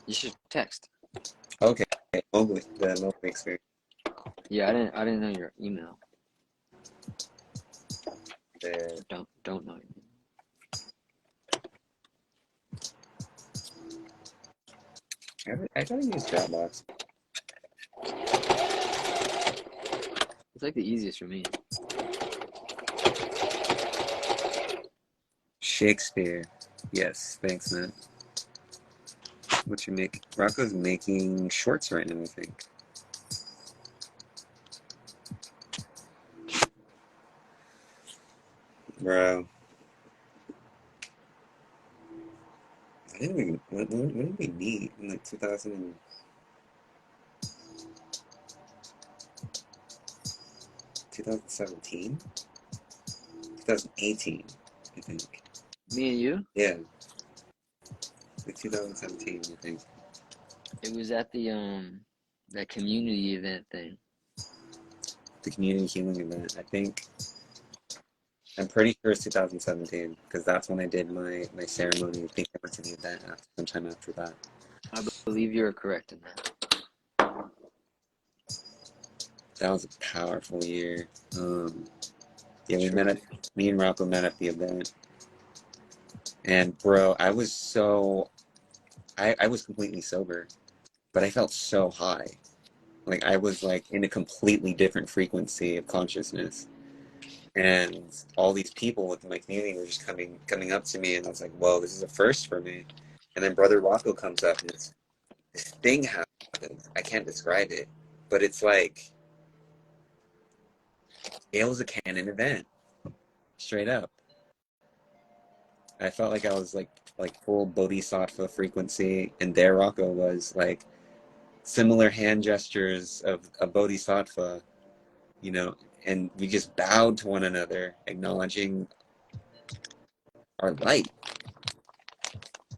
You should text. Okay. Mowgli, the Mowgli experience. Yeah, I didn't know your email. There. Don't know your email. I try to use Dropbox. It's like the easiest for me. Shakespeare. Yes, thanks, man. What you make? Rocco's making shorts right now, I think. Bro. I didn't even, when did we meet? In like 2017? 2018, I think. Me and you? Yeah. Like 2017, I think. It was at the that community event thing. The community healing event, I think. I'm pretty sure it's 2017 because that's when I did my ceremony. I think I went to the event sometime after that. I believe you're correct in that. That was a powerful year. Yeah, Sure. me and Rocco met at the event. And bro, I was completely sober, but I felt so high. Like I was like in a completely different frequency of consciousness. And all these people within my community were just coming up to me, and I was like, whoa, this is a first for me. And then Brother Rocco comes up, and this thing happens. I can't describe it, but it's like it was a canon event, straight up. I felt like I was like full bodhisattva frequency, and there Rocco was like similar hand gestures of a bodhisattva, you know, and we just bowed to one another, acknowledging our light.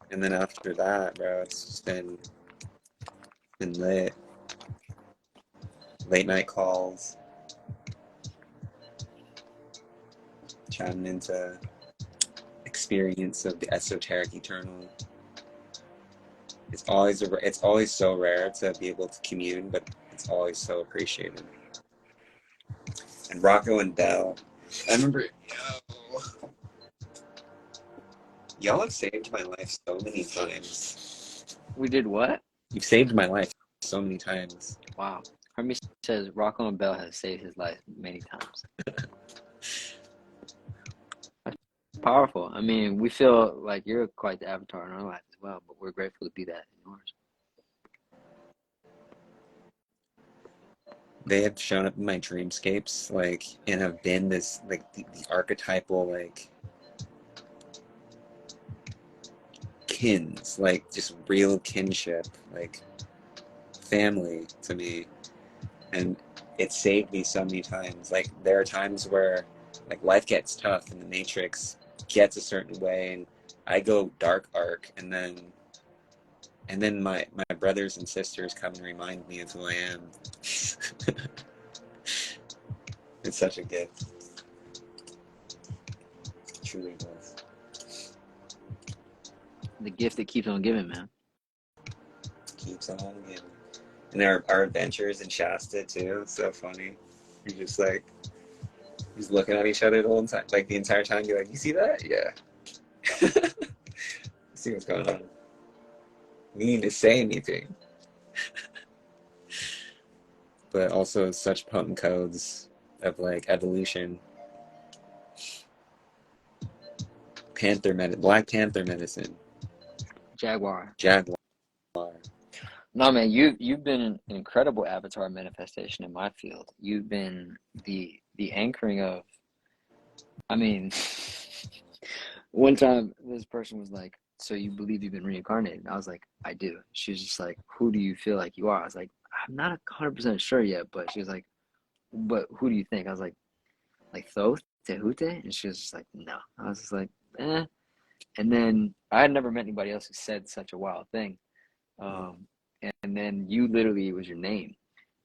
And then after that, bro, it's just been lit. Late night calls, chatting into experience of the esoteric eternal. It's always so rare to be able to commune, but it's always so appreciated. And Rocco and Bell, I remember, y'all have saved my life so many times. We did what? You've saved my life so many times. Wow. Hermes says Rocco and Bell has saved his life many times. That's powerful. I mean, we feel like you're quite the avatar in our life as well, but we're grateful to be that in yours. They have shown up in my dreamscapes, like, and have been this, like, the archetypal, like, kins, like, just real kinship, like, family to me. And it saved me so many times. Like, there are times where, like, life gets tough and the matrix gets a certain way, and I go dark arc, and then my brothers and sisters come and remind me of who I am. It's such a gift. It truly was. The gift that keeps on giving, man. Keeps on giving. And our adventures in Shasta too, so funny. You're just like, just looking at each other the whole time, like the entire time. You're like, you see that? Yeah. See what's going on. We need to say anything. But also such potent codes of like evolution. Black Panther medicine. Jaguar. Jaguar. No, man, you've been an incredible avatar manifestation in my field. You've been the anchoring of, I mean, one time this person was like, "So you believe you've been reincarnated?" And I was like, "I do." She was just like, "Who do you feel like you are?" I was like, "I'm not 100% sure yet," but she was like, "But who do you think?" I was like Thoth, Tehute? And she was just like, "No." I was just like, "Eh." And then I had never met anybody else who said such a wild thing. Um, and then you literally, it was your name.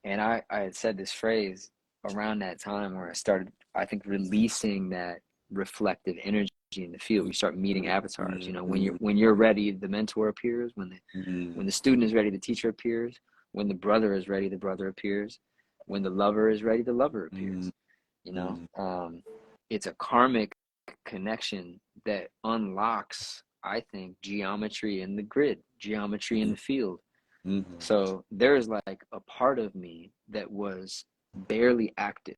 And I had said this phrase around that time where I started, I think, releasing that reflective energy in the field. We start meeting avatars. You know, when you're ready, the mentor appears. When the student is ready, the teacher appears. When the brother is ready, the brother appears. When the lover is ready, the lover appears. You know, it's a karmic connection that unlocks, I think, geometry in the grid, geometry in the field. So there's like a part of me that was barely active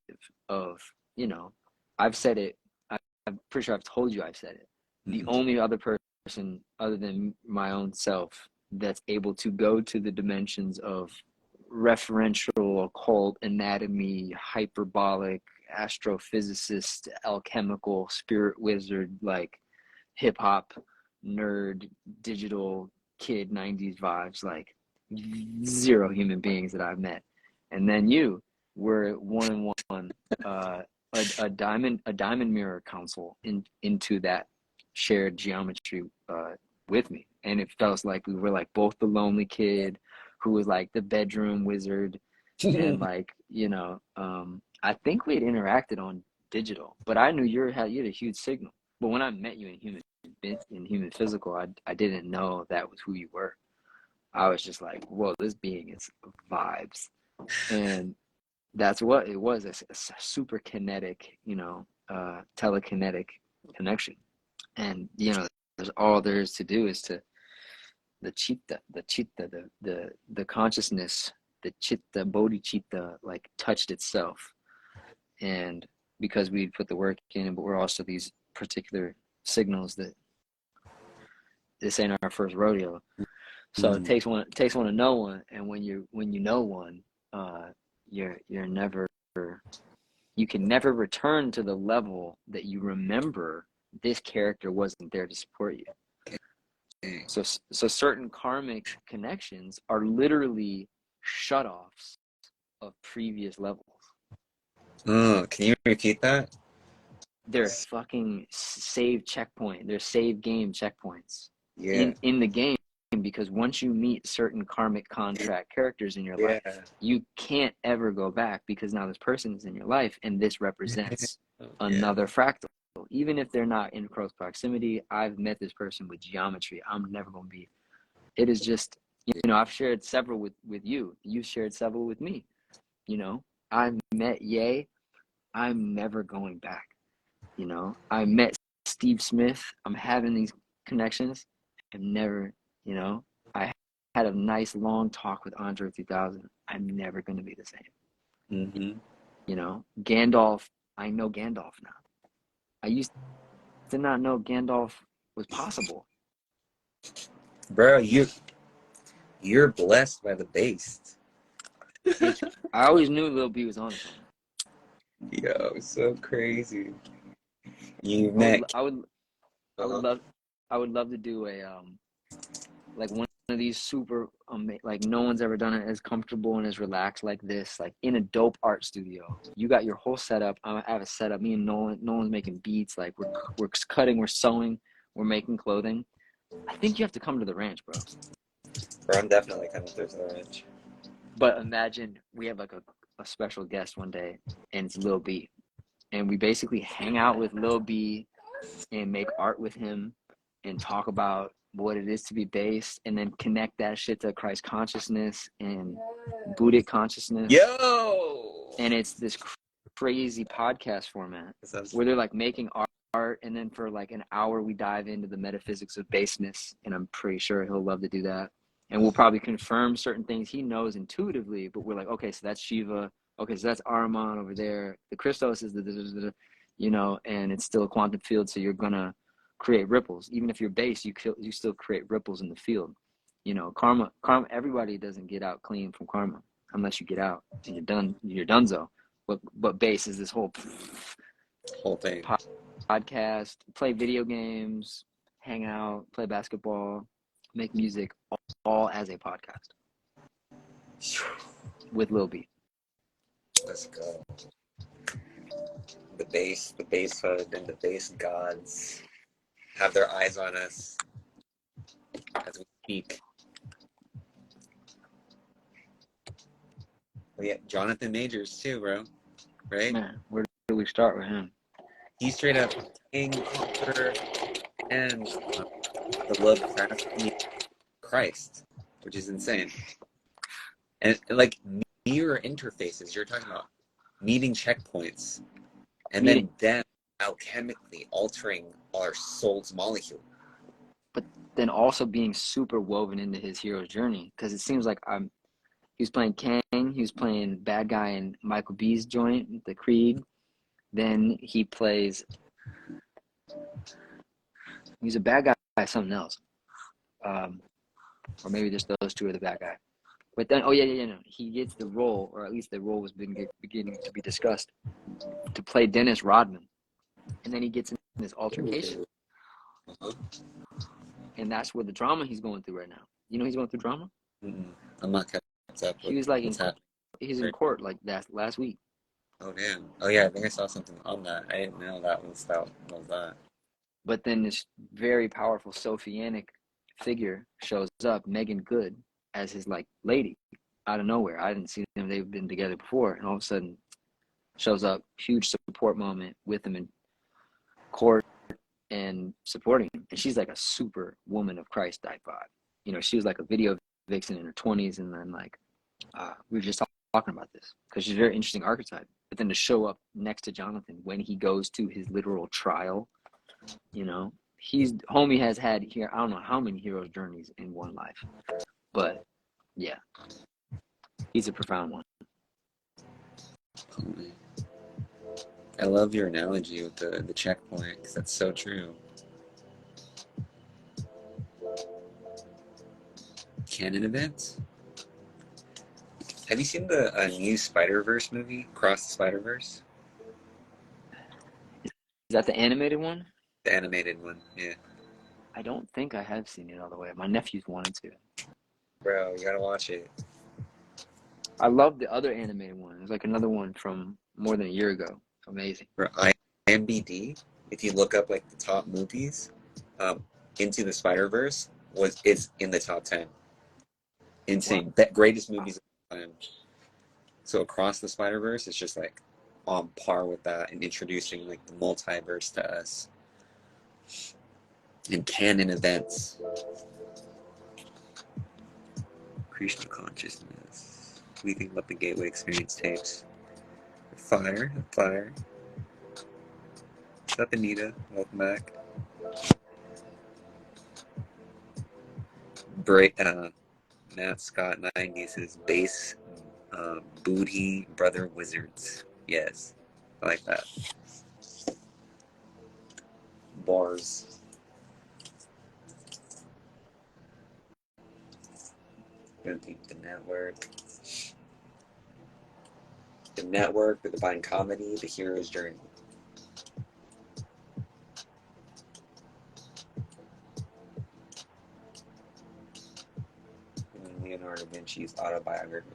of, you know, I've said it, I'm pretty sure I've told you I've said it. The only other person other than my own self that's able to go to the dimensions of referential, occult, anatomy, hyperbolic, astrophysicist, alchemical, spirit wizard, like hip hop, nerd, digital kid, 90s vibes, like zero human beings that I've met. And then you were one on one, a diamond mirror council into that shared geometry with me. And it felt like we were like both the lonely kid who was like the bedroom wizard. And like, you know, I think we had interacted on digital, but I knew you had a huge signal. But when I met you in human physical, I didn't know that was who you were. I was just like, whoa, this being is vibes. And that's what it was, a super kinetic, you know, telekinetic connection. And, you know, there's all there is to do is to the chitta, the consciousness, the chitta, bodhicitta, like touched itself. And because we put the work in, but we're also these particular signals that this ain't our first rodeo. So it takes one to know one, and when you know one, you're never, you can never return to the level that you remember this character wasn't there to support you. So certain karmic connections are literally shutoffs of previous levels. Can you repeat that? They're fucking save checkpoint. They're save game checkpoints Yeah. in the game. Because once you meet certain karmic contract characters in your life, you can't ever go back, because now this person is in your life and this represents another fractal. Even if they're not in close proximity, I've met this person with geometry. I'm never going to be. It is just, you know, I've shared several with you. You've shared several with me. You know, I've met Ye. I'm never going back. You know, I met Steve Smith. I'm having these connections. I'm never, you know, I had a nice long talk with Andre 3000. I'm never going to be the same. You know, Gandalf, I know Gandalf now. I used to not know Gandalf was possible. Bro, you're blessed by the base. I always knew Lil B was on something. Yo, so crazy. You I would love to do a like one of these super like no one's ever done it as comfortable and as relaxed like this, like in a dope art studio. You got your whole setup. I have a setup. Me and Nolan's making beats. Like we're cutting, we're sewing, we're making clothing. I think you have to come to the ranch, bro. Bro, I'm definitely coming through the ranch. But imagine we have like a special guest one day, and it's Lil B, and we basically hang out with Lil B and make art with him and talk about what it is to be based, and then connect that shit to Christ consciousness and Buddhic consciousness. Yo! And it's this crazy podcast format where they're like making art, and then for like an hour we dive into the metaphysics of baseness, and I'm pretty sure he'll love to do that. And we'll probably confirm certain things he knows intuitively, but we're like, okay, so that's Shiva. Okay, so that's Ahriman over there. The Christos is the you know, and it's still a quantum field, so you're gonna create ripples. Even if you're base, you still create ripples in the field. You know, karma. Everybody doesn't get out clean from karma unless you get out and you're done. You're donezo. But base is this whole thing. Podcast, play video games, hang out, play basketball, make music, all as a podcast with Lil B. Let's go. The basehood, and the base gods have their eyes on us as we speak. We have Jonathan Majors too, bro. Right? Man, where do we start with him? He's straight up king, conqueror, and the Lovecraft Christ, which is insane. And like mirror interfaces, you're talking about meeting checkpoints, and then them alchemically altering our soul's molecule. But then also being super woven into his hero's journey, because it seems like he was playing Kang, he was playing bad guy in Michael B's joint, the Creed. Then he plays. He's a bad guy by something else, or maybe just those two are the bad guy. But then, no, he gets the role, or at least the role was beginning to be discussed, to play Dennis Rodman, and then he gets in this altercation, and that's where the drama he's going through right now. You know, he's going through drama. I'm not kept up. He was like he's in court like that last week. Oh damn! Oh yeah, I think I saw something on that. I didn't know that was that. But then this very powerful Sophianic figure shows up, Megan Good, as his like lady out of nowhere. I didn't see them; they've been together before, and all of a sudden shows up, huge support moment with him in court and supporting him. And she's like a super woman of Christ type vibe. You know, she was like a video vixen in her 20s, and then like we were just talking about this because she's a very interesting archetype. But then to show up next to Jonathan when he goes to his literal trial, you know, homie has had here, I don't know how many hero's journeys in one life, but yeah, he's a profound one. I love your analogy with the checkpoint, because that's so true. Canon events. Have you seen the new Spider-Verse movie, Cross the Spider-Verse? Is that the animated one? The animated one, yeah. I don't think I have seen it all the way. My nephews wanted to. Bro, you gotta watch it. I love the other animated one. There's like another one from more than a year ago. Amazing. For IMDb, if you look up like the top movies, Into the Spider-Verse is in the top 10. Insane. Wow. Greatest movies of all time. So Across the Spider-Verse is just like on par with that and introducing like the multiverse to us. And canon events. Creation of consciousness. We think about the Gateway Experience tapes. Fire. What's up, Anita? Welcome back. Matt Scott 90s, his bass, booty brother wizards. Yes, I like that. Bars. Gonna think the network. The network, the divine comedy, the hero's journey. And Leonardo da Vinci's autobiography.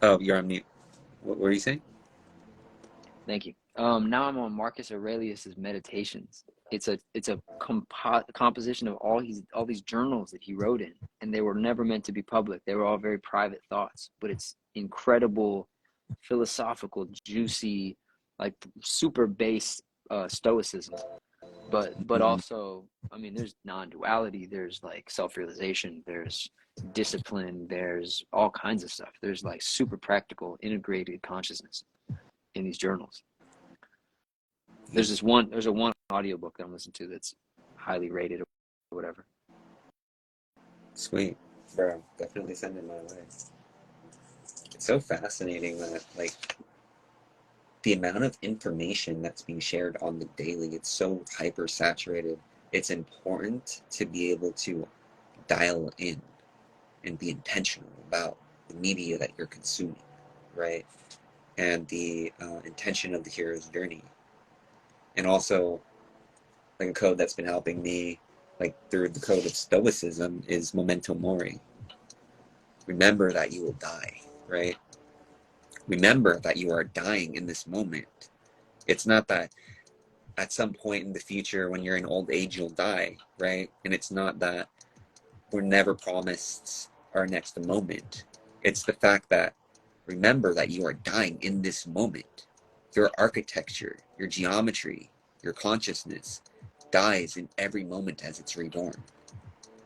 Oh, you're on mute. What were you saying? Thank you. Now I'm on Marcus Aurelius's Meditations. It's a composition of all these journals that he wrote in, and they were never meant to be public. They were all very private thoughts, but it's incredible, philosophical, juicy, like super base stoicism. But also, I mean, there's non-duality. There's like self-realization. There's discipline. There's all kinds of stuff. There's like super practical, integrated consciousness in these journals. There's a one audiobook that I'm listening to that's highly rated or whatever. Sweet. Bro, definitely send it my way. It's so fascinating that, like, the amount of information that's being shared on the daily, it's so hyper saturated. It's important to be able to dial in and be intentional about the media that you're consuming, right? And the intention of the hero's journey. And also, like a code that's been helping me, like through the code of Stoicism, is memento mori. Remember that you will die, right? Remember that you are dying in this moment. It's not that at some point in the future when you're in old age you'll die, right? And it's not that we're never promised our next moment. It's the fact that remember that you are dying in this moment. Your architecture, your geometry, your consciousness dies in every moment as it's reborn.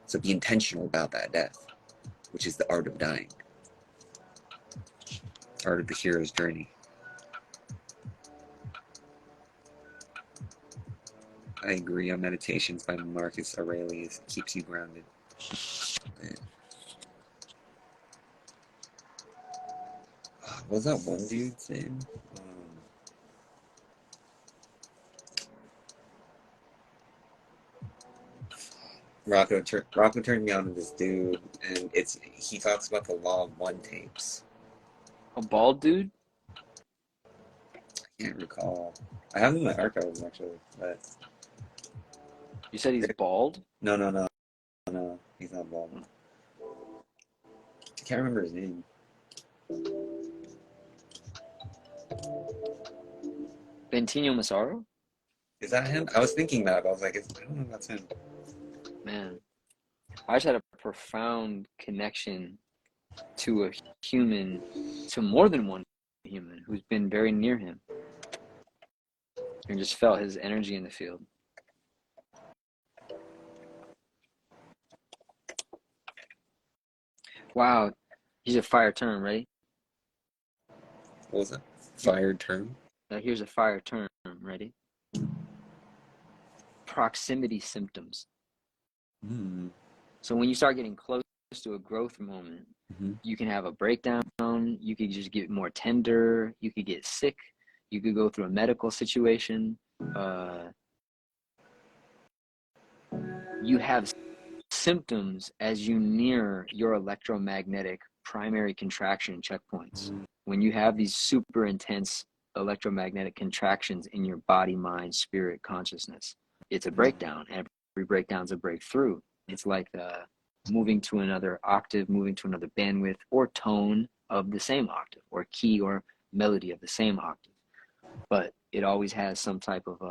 So be intentional about that death, which is the art of dying. Art of the hero's journey. I agree on Meditations by Marcus Aurelius. It keeps you grounded. What was that one dude's name? Rocco turned me on to this dude, and he talks about the law of one tapes. A bald dude? I can't recall. I have him in my archives actually, but You said he's bald? no, he's not bald. I can't remember his name. Bentinho Massaro? Is that him? I was thinking that. I was like, I don't know if that's him. Man, I just had a profound connection to a human, to more than one human who's been very near him, and just felt his energy in the field. Wow, here's a fire term, ready? What was it? Fire term? Now here's a fire term, ready? Proximity symptoms. So when you start getting close to a growth moment, you can have a breakdown, you could just get more tender, you could get sick, you could go through a medical situation. You have symptoms as you near your electromagnetic primary contraction checkpoints. When you have these super intense electromagnetic contractions in your body, mind, spirit, consciousness, it's a breakdown. Every breakdown's a breakthrough. It's like moving to another octave, moving to another bandwidth or tone of the same octave, or key or melody of the same octave. But it always has some type of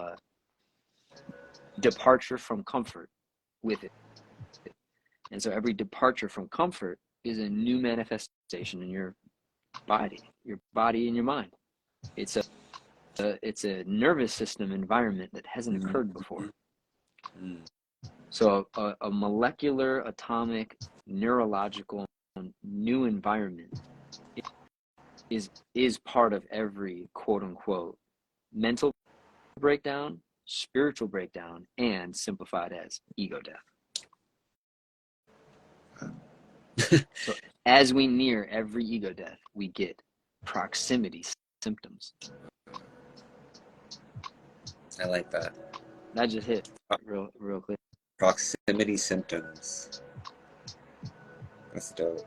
departure from comfort with it. And so every departure from comfort is a new manifestation in your body and your mind. It's a nervous system environment that hasn't occurred before. So a molecular, atomic, neurological new environment is part of every quote unquote mental breakdown, spiritual breakdown, and simplified as ego death. So as we near every ego death, we get proximity symptoms. I like that. That just hit real clear. Proximity symptoms. That's dope.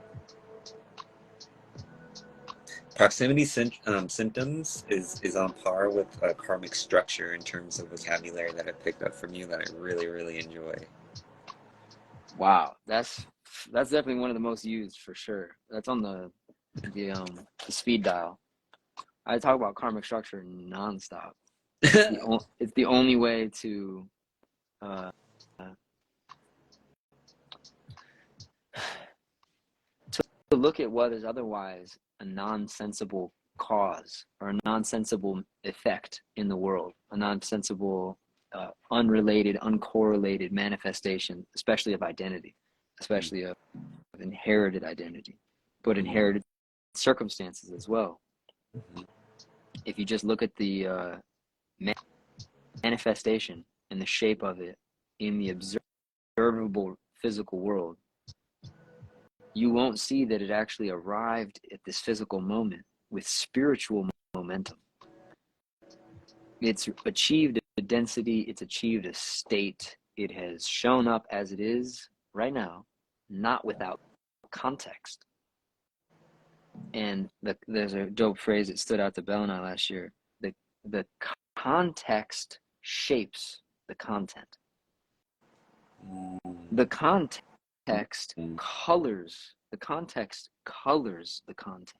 Proximity symptoms is on par with a karmic structure in terms of vocabulary that I picked up from you that I really, really enjoy. Wow, that's definitely one of the most used for sure. That's on the speed dial. I talk about karmic structure nonstop. It's the only way to look at what is otherwise a nonsensible cause or a nonsensible effect in the world, a nonsensible, unrelated, uncorrelated manifestation, especially of identity, especially of inherited identity, but inherited circumstances as well. If you just look at the manifestation and the shape of it in the observable physical world, you won't see that it actually arrived at this physical moment with spiritual momentum. it's achieved a density, it's achieved a state, it has shown up as it is right now, not without context. And there's a dope phrase that stood out to Bell and I last year. The context shapes the content. The context colors the context colors the content.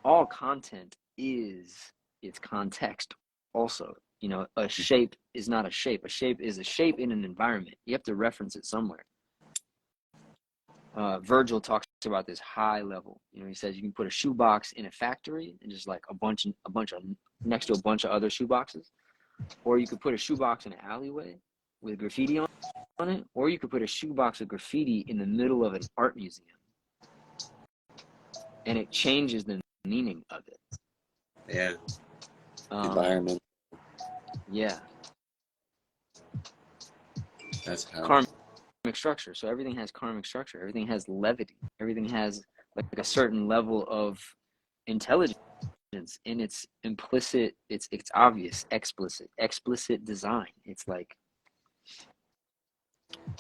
All content is its context also. You know, a shape is not a shape. A shape is a shape in an environment. You have to reference it somewhere. Virgil talks about this high level. You know, he says you can put a shoebox in a factory and just like a bunch of next to a bunch of other shoeboxes, or you could put a shoebox in an alleyway with graffiti on it, or you could put a shoebox of graffiti in the middle of an art museum, and it changes the meaning of it. Yeah. Environment. Yeah. That's how. Karmic structure. So everything has karmic structure. Everything has levity. Everything has like a certain level of intelligence in its implicit, it's obvious, explicit design. It's like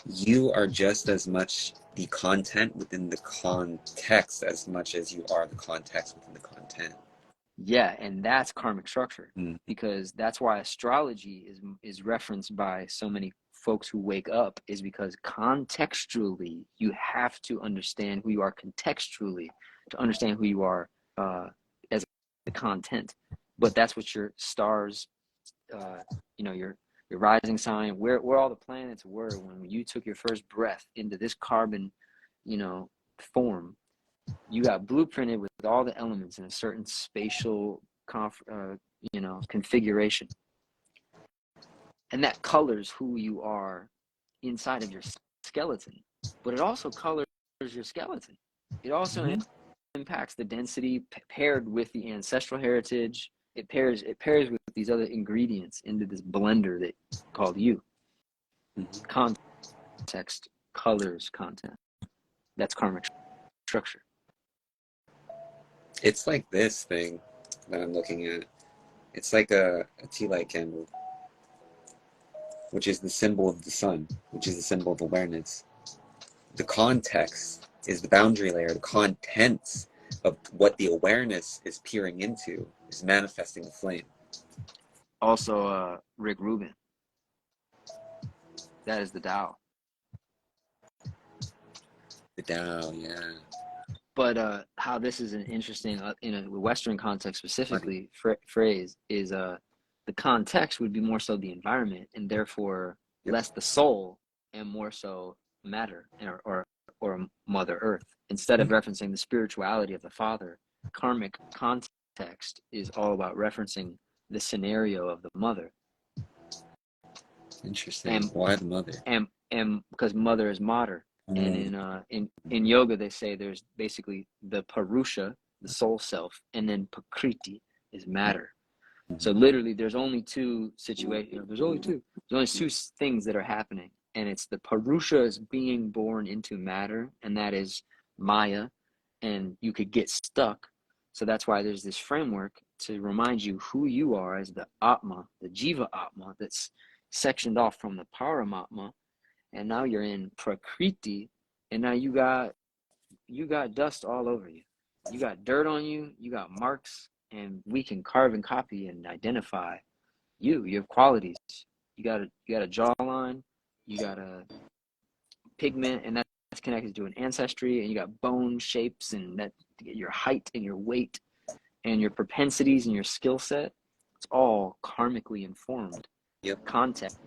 you are just as much the content within the context as much as you are the context within the content. Yeah, and that's karmic structure, because that's why astrology is referenced by so many folks who wake up, is because contextually you have to understand who you are contextually to understand who you are as the content. But that's what your stars, you know, your rising sign, where all the planets were when you took your first breath into this carbon, you know, form. You got blueprinted with all the elements in a certain spatial, you know, configuration, and that colors who you are inside of your skeleton. But it also colors your skeleton. It also impacts the density paired with the ancestral heritage. It pairs with these other ingredients into this blender that called you. Context colors content. That's karmic structure. It's like this thing that I'm looking at. It's like a tea light candle, which is the symbol of the sun, which is the symbol of awareness. The context is the boundary layer. The contents of what the awareness is peering into is manifesting the flame. Also, Rick Rubin. That is the Tao. The Tao, yeah. But how this is an interesting, in a Western context specifically, phrase is the context would be more so the environment, and therefore less the soul and more so matter or Mother Earth. Instead of referencing the spirituality of the Father, karmic context is all about referencing the scenario of the Mother. Interesting. And why the Mother? And because Mother is mater. And in yoga, they say there's basically the Purusha, the soul self, and then Prakriti is matter. So literally, there's only two situations. There's only two things that are happening, and it's the Purusha is being born into matter, and that is Maya, and you could get stuck. So that's why there's this framework to remind you who you are as the Atma, the Jiva Atma, that's sectioned off from the Paramatma. And now you're in Prakriti, and now you got dust all over you. You got dirt on you, you got marks, and we can carve and copy and identify you. You have qualities. You got a jawline, you got a pigment, and that's connected to an ancestry, and you got bone shapes, and that your height and your weight and your propensities and your skill set. It's all karmically informed context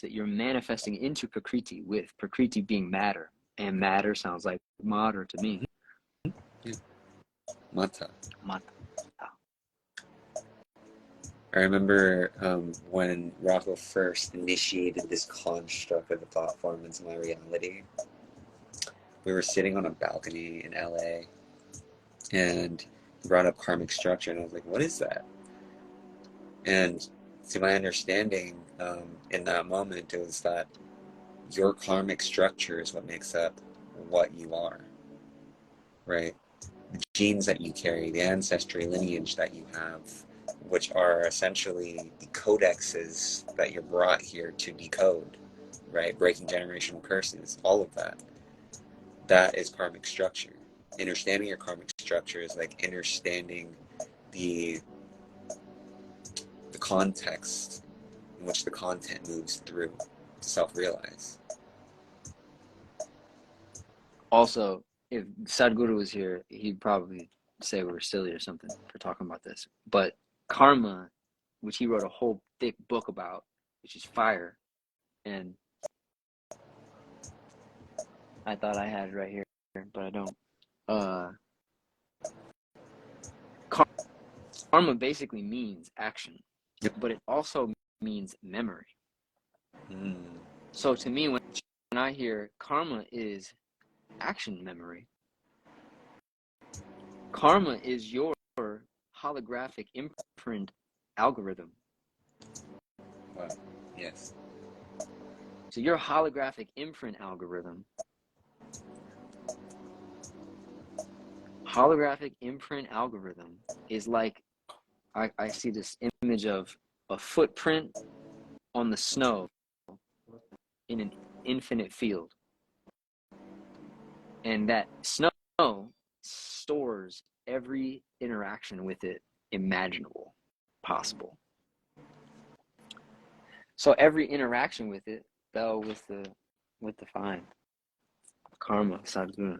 that you're manifesting into Prakriti, with Prakriti being matter, and matter sounds like matter to me. Mata. I remember when Rocco first initiated this construct of the thought form into my reality. We were sitting on a balcony in LA, and he brought up karmic structure, and I was like, what is that? And to my understanding, in that moment, it was that your karmic structure is what makes up what you are, right? The genes that you carry, the ancestry lineage that you have, which are essentially the codexes that you're brought here to decode, right? Breaking generational curses, all of that. That is karmic structure. Understanding your karmic structure is like understanding the context in which the content moves through to self-realize. Also, if Sadhguru was here, he'd probably say we're silly or something for talking about this. But karma, which he wrote a whole thick book about, which is fire, and I thought I had it right here, but I don't. Karma basically means action, but it also means memory. So to me, when I hear karma is action memory, karma is your holographic imprint algorithm. Wow. Yes. So your holographic imprint algorithm, is like, I see this image of a footprint on the snow in an infinite field. And that snow stores every interaction with it imaginable, possible. So every interaction with it, Bell with the find, karma, Sadhguru.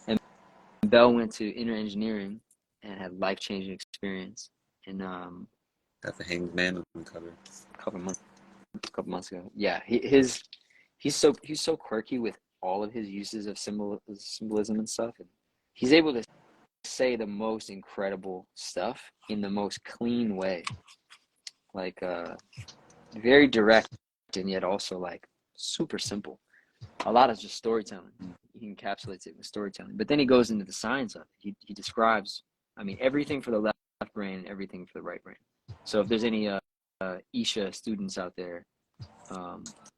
And Bell went to inner engineering and had life-changing experience. And got the Hanged Man on the cover. A couple months ago. Yeah, he's so quirky with all of his uses of symbolism and stuff. And he's able to say the most incredible stuff in the most clean way, like very direct and yet also like super simple. A lot of just storytelling. He encapsulates it with storytelling, but then he goes into the science of it. He describes, I mean, everything for the left brain and everything for the right brain. So if there's any Isha students out there,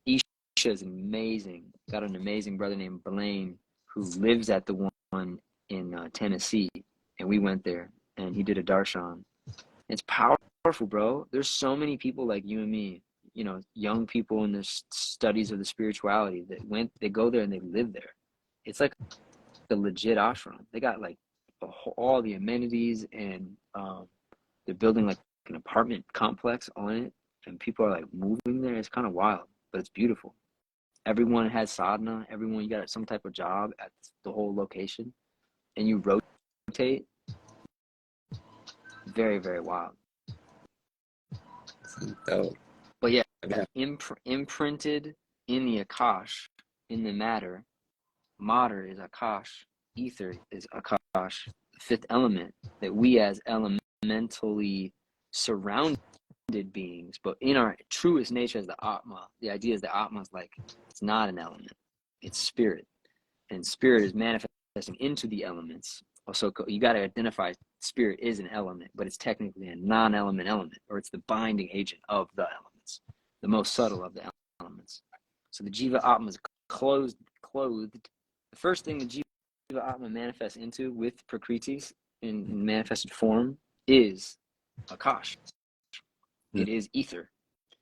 Isha is amazing. Got an amazing brother named Blaine who lives at the one in Tennessee, and we went there and he did a darshan. It's powerful, bro. There's so many people like you and me, you know, young people in the studies of the spirituality they go there and they live there. It's like a legit ashram. They got like all the amenities, and they're building like an apartment complex on it, and people are like moving there. It's kind of wild, but it's beautiful. Everyone has sadhana. Everyone, you got some type of job at the whole location, and you rotate. Very, very wild. But yeah, imprinted in the Akash, in the matter. Matter is Akash. Ether is Akash. The fifth element that we as elementally surrounded beings, but in our truest nature as the Atma, the idea is the Atma is like, it's not an element, it's spirit, and spirit is manifesting into the elements. Also, you got to identify spirit is an element, but it's technically a non-element element, or it's the binding agent of the elements, the most subtle of the elements. So the Jiva Atma is clothed. The first thing the Jiva Atma manifests into with Prakritis in manifested form is Akash. It is ether.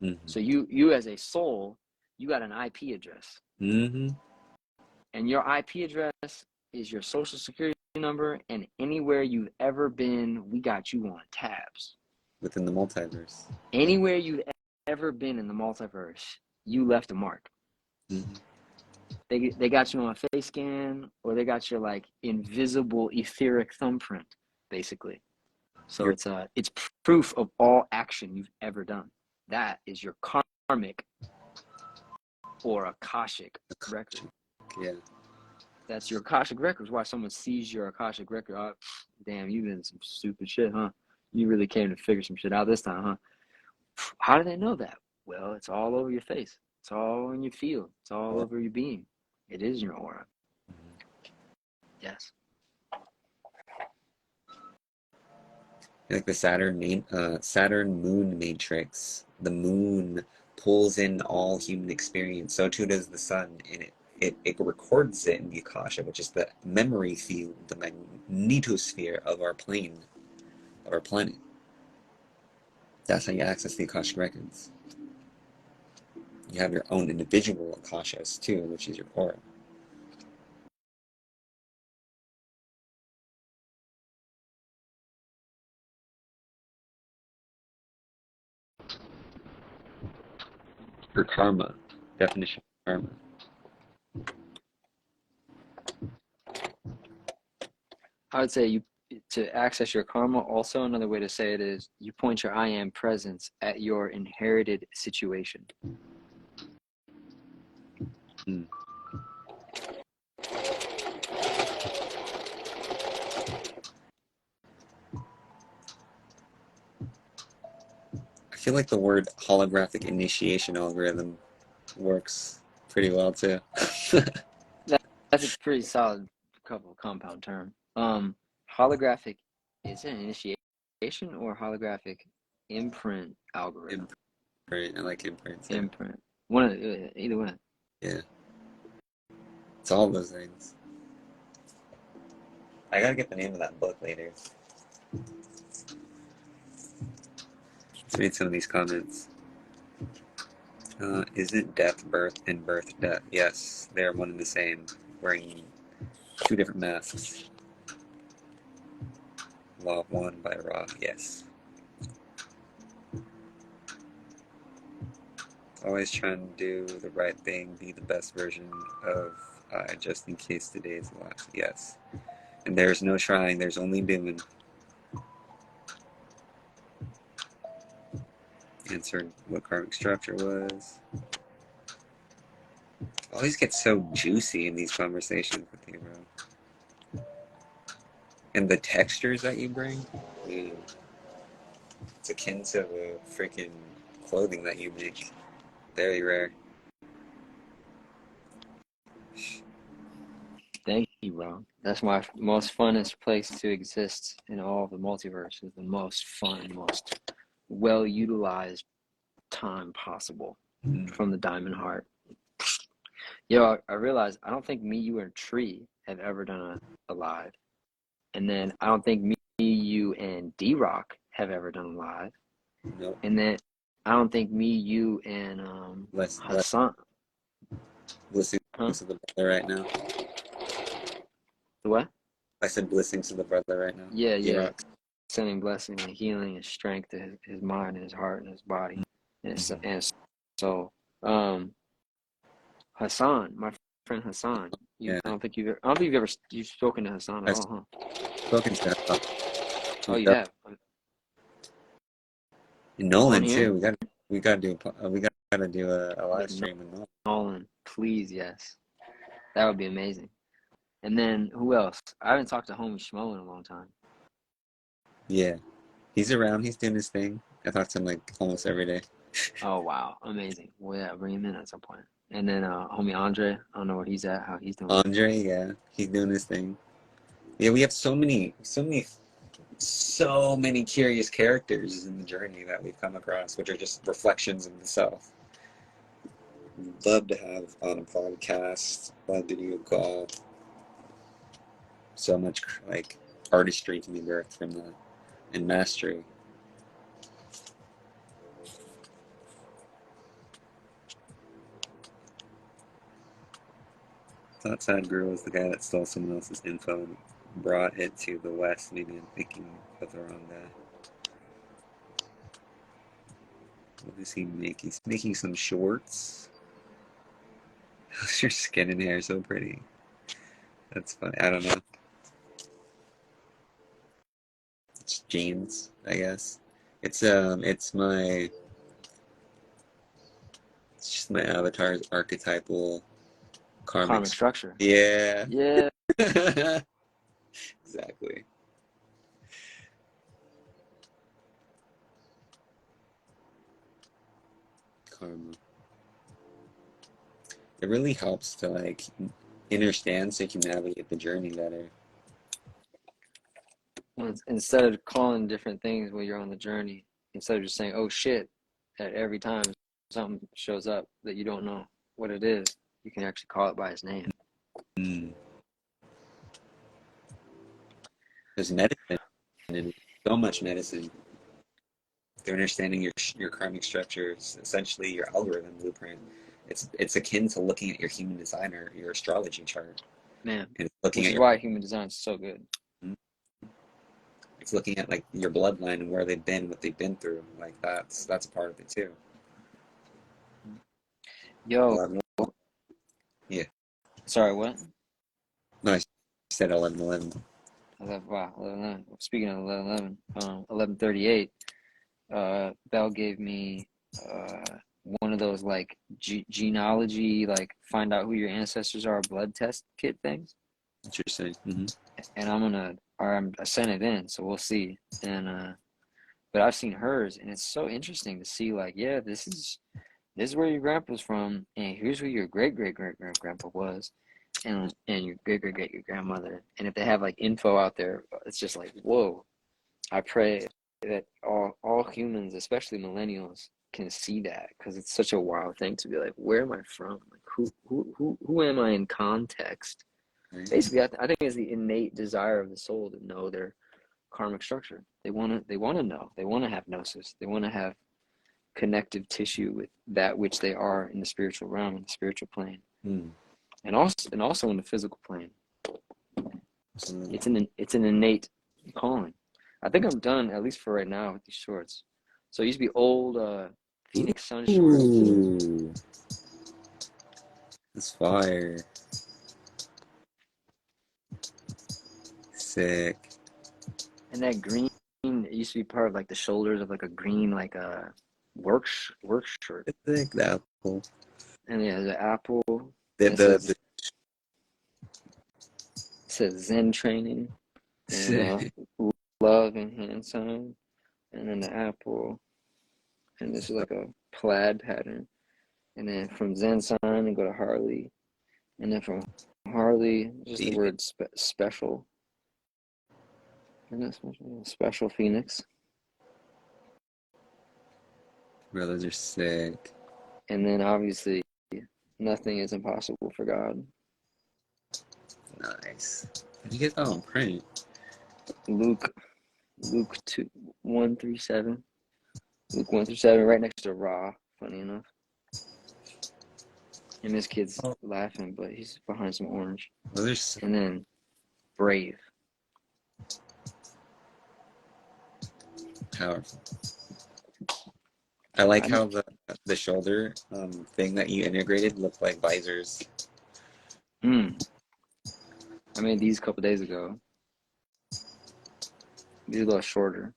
Mm-hmm. So you as a soul, you got an IP address. Mm-hmm. And your IP address is your social security number, and anywhere you've ever been, we got you on tabs. Within the multiverse. Anywhere you've ever been in the multiverse, you left a mark. Mm-hmm. They got you on a face scan, or they got your like invisible etheric thumbprint, basically. So it's proof of all action you've ever done. That is your karmic or Akashic record. Yeah. That's your Akashic records. Why someone sees your Akashic record? Oh, damn, you've been some stupid shit, huh? You really came to figure some shit out this time, huh? How do they know that? Well, it's all over your face. It's all in your field. It's all over your being. It is your aura. Yes. Like the Saturn moon matrix. The moon pulls in all human experience. So too does the sun, and it records it in the Akasha, which is the memory field, the magnetosphere of our plane. our planet. That's how you access the Akashic records. You have your own individual Akashas too, which is your aura. For karma, definition of karma. I would say to access your karma, also another way to say it is you point your I am presence at your inherited situation. Hmm. I feel like the word holographic initiation algorithm works pretty well too. That's a pretty solid compound term. Holographic, is it an initiation or holographic imprint algorithm? Imprint, I like imprints. Yeah. Imprint. Either one. Yeah. It's all those things. I gotta get the name of that book later. Let's read some of these comments. Isn't death birth and birth death? Yes, they're one and the same, wearing two different masks. Law of One by Ra, yes. Always trying to do the right thing, be the best version of just in case today's last. Yes. And there's no trying, there's only doing. Answered what karmic structure was. Always get so juicy in these conversations with you, bro. And the textures that you bring, dude, it's akin to the freaking clothing that you make. Very rare. Thank you, bro. That's my most funnest place to exist in all of the multiverse. Is the most fun, most well utilized time possible from the Diamond Heart. Yo, I realized I don't think me, you, and Tree have ever done a live. And then I don't think me, you, and D-Rock have ever done a live. Nope. And then I don't think me, you, and Hassan. Blessings to the brother right now. The what? I said blessings to the brother right now. Yeah, yeah. D-Rock. Sending blessing and healing and strength to his mind and his heart and his body and his soul. Hassan, my friend Hassan. Yeah. I don't think you've spoken to Hassan at all, huh? Spoken to him. Oh, you have. And Nolan too. We gotta do a live stream with Nolan. Nolan, please, yes. That would be amazing. And then who else? I haven't talked to homie Schmo in a long time. Yeah. He's around, he's doing his thing. I talk to him like almost every day. Oh wow, amazing. Well, yeah, bring him in at some point. And then homie Andre, I don't know where he's at, how he's doing. Andre, yeah, he's doing his thing. Yeah, we have so many curious characters in the journey that we've come across, which are just reflections of the self. Love to have on a podcast, love to do a call. So much like artistry can be birthed from that, and mastery. Thought Sadhguru was the guy that stole someone else's info and brought it to the West. Maybe I'm thinking of the wrong guy. What does he make? He's making some shorts. How's your skin and hair so pretty? That's funny. I don't know. It's jeans, I guess. It's just my avatar's archetypal karmic structure. Yeah. Yeah. Exactly. Karma. It really helps to like understand so you can navigate the journey better. Instead of calling different things while you're on the journey, instead of just saying, oh shit, at every time something shows up that you don't know what it is, you can actually call it by its name. There's medicine in so much medicine. They're understanding your karmic structures, essentially your algorithm blueprint. It's akin to looking at your human design or your astrology chart. Man, And looking which at is your why human design is so good. it's looking at like your bloodline and where they've been, what they've been through. Like that's a part of it too. Yo, 11, yeah. sorry, what? No, I said 11:11. 11, speaking of 11, 11:38, Belle gave me one of those like genealogy, like find out who your ancestors are, blood test kit things. Interesting. And I sent it in, so we'll see. And but I've seen hers, and it's so interesting to see, like, yeah, this is where your grandpa's from, and here's who your great great great grandpa was, and your great great great grandmother. And if they have like info out there, it's just like, whoa. I pray that all humans, especially millennials, can see that, because it's such a wild thing to be like, where am I from? Like, who am I in context? Right. Basically, I think it's the innate desire of the soul to know their karmic structure. They want to know. They want to have gnosis. They want to have connective tissue with that which they are in the spiritual realm, in the spiritual plane, and also in the physical plane. It's an innate calling. I think I'm done, at least for right now, with these shorts. So it used to be old Phoenix Sun shorts. Ooh, that's fire. Sick. And that green, it used to be part of like the shoulders of like a green, like a work shirt. Sick, the apple. And yeah, the apple. The It says Zen training and sick. love and hand sign. And then the apple. And this is like a plaid pattern. And then from Zen sign and go to Harley. And then from Harley, just the word special. And that's special Phoenix. Bro, those are sick. And then obviously, nothing is impossible for God. Nice. Did you get that on print? Luke 1:37. Luke 1-7, right next to Ra, funny enough. And this kid's laughing, but he's behind some orange. Those are so And then brave. powerful. I like how the shoulder thing that you integrated looked like visors. I made these a couple days ago. These are a little shorter.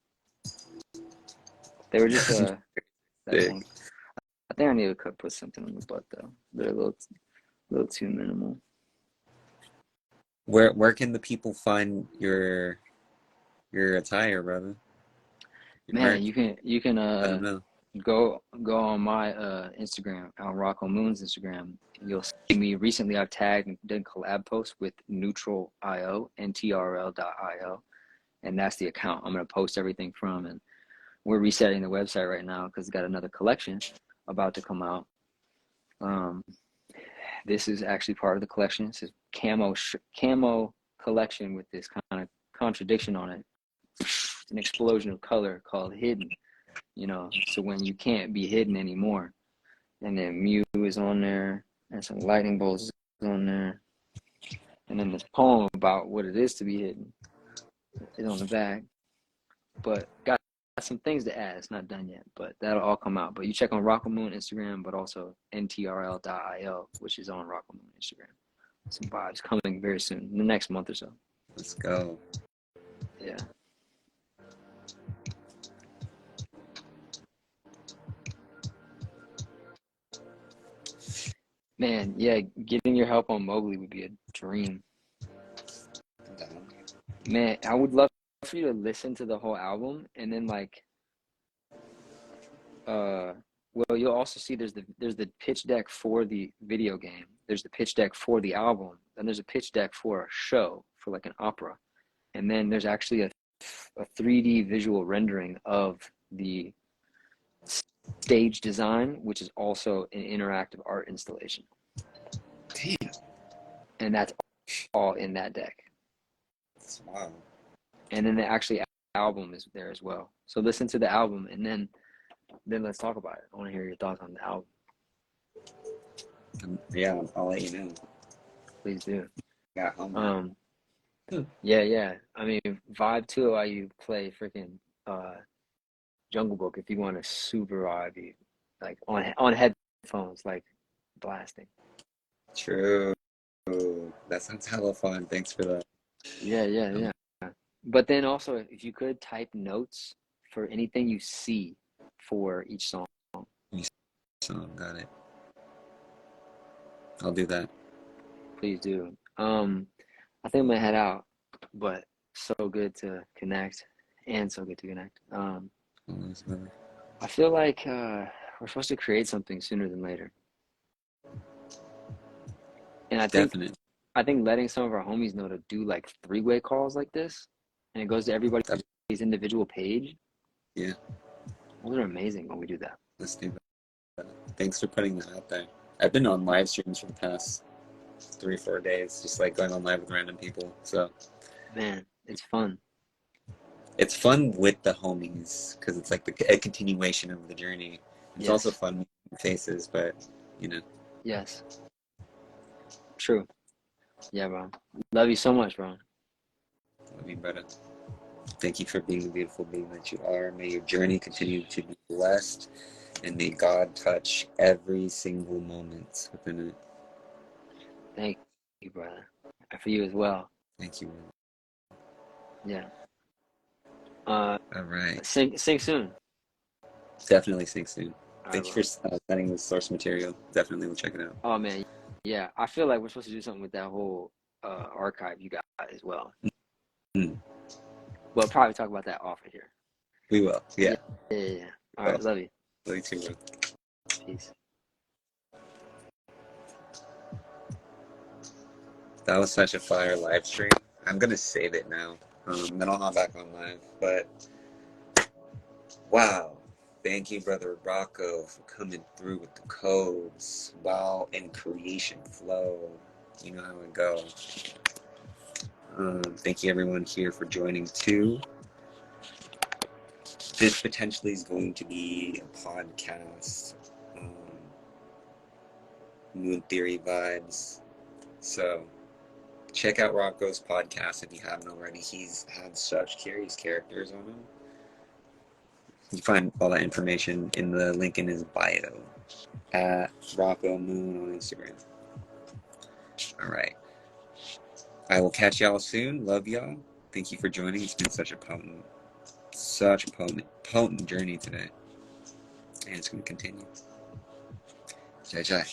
They were just that thing. I think I need to put something on the butt though. They're a little too minimal. Where can the people find your attire, brother? Man, you can I don't know. go on my Instagram, on Rocco Moon's Instagram. You'll see me recently. I've tagged and done collab posts with Neutral.io, NTRL.io, and that's the account I'm gonna post everything from. And we're resetting the website right now because it's got another collection about to come out. This is actually part of the collection. It's a camo collection with this kind of contradiction on it. It's an explosion of color called Hidden. So when you can't be hidden anymore. And then Mew is on there, and some lightning bolts is on there. And then this poem about what it is to be hidden is on the back. But got some things to add. It's not done yet, but that'll all come out. But you check on Rocco Moon Instagram, but also ntrl.io, which is on Rocco Moon Instagram. Some vibes coming very soon, in the next month or so. Let's go. Yeah. Man, yeah, getting your help on Mowgli would be a dream. Man, I would love for you to listen to the whole album, and then well, you'll also see there's the pitch deck for the video game. There's the pitch deck for the album. Then there's a pitch deck for a show, for like an opera. And then there's actually a 3D visual rendering of the stage design, which is also an interactive art installation. Damn. And that's all in that deck. That's wild. And then they actually album is there as well. So listen to the album, and then let's talk about it. I want to hear your thoughts on the album. Yeah, I'll let you know. Please do. Yeah. Yeah. I mean, vibe too while you play freaking Jungle Book if you want to super vibe, you like on headphones, like blasting. True. That sounds hella fun. Thanks for that. Yeah. But then also, if you could type notes for anything you see for each song. Got it. I'll do that. Please do. I think I'm gonna head out, but so good to connect, and so good to connect. I feel like we're supposed to create something sooner than later, and I think letting some of our homies know to do like three-way calls like this, and it goes to everybody's individual page. Yeah, those are amazing when we do that. let's do that. Thanks for putting that out there. I've been on live streams for the past 3 or 4 days, just like going on live with random people. So, man, it's fun. It's fun with the homies because it's like a continuation of the journey. It's also fun with faces, but you know. Yes. True. Yeah, bro. Love you so much, bro. Love you, brother. Thank you for being the beautiful being that you are. May your journey continue to be blessed, and may God touch every single moment within it. Thank you, brother. And for you as well. Thank you. Yeah. All right. Sing soon. Definitely sing soon. All Thank you for sending the source material. Definitely will check it out. Oh man, yeah. I feel like we're supposed to do something with that whole archive you got as well. Mm. We'll probably talk about that off of here. We will. Yeah. Yeah. All right. Love you. Love you too, bro. Peace. That was such a fire live stream. I'm gonna save it now. Then I'll hop back on live. But wow, thank you, brother Rocco, for coming through with the codes while in creation flow. You know how it goes. Thank you, everyone here for joining too. This potentially is going to be a podcast. Moon Theory vibes. So check out Rocco's podcast if you haven't already. He's had such curious characters on him. You find all that information in the link in his bio at Rocco Moon on Instagram. All right. I will catch y'all soon. Love y'all. Thank you for joining. It's been such a potent journey today. And it's going to continue. Jai Jai.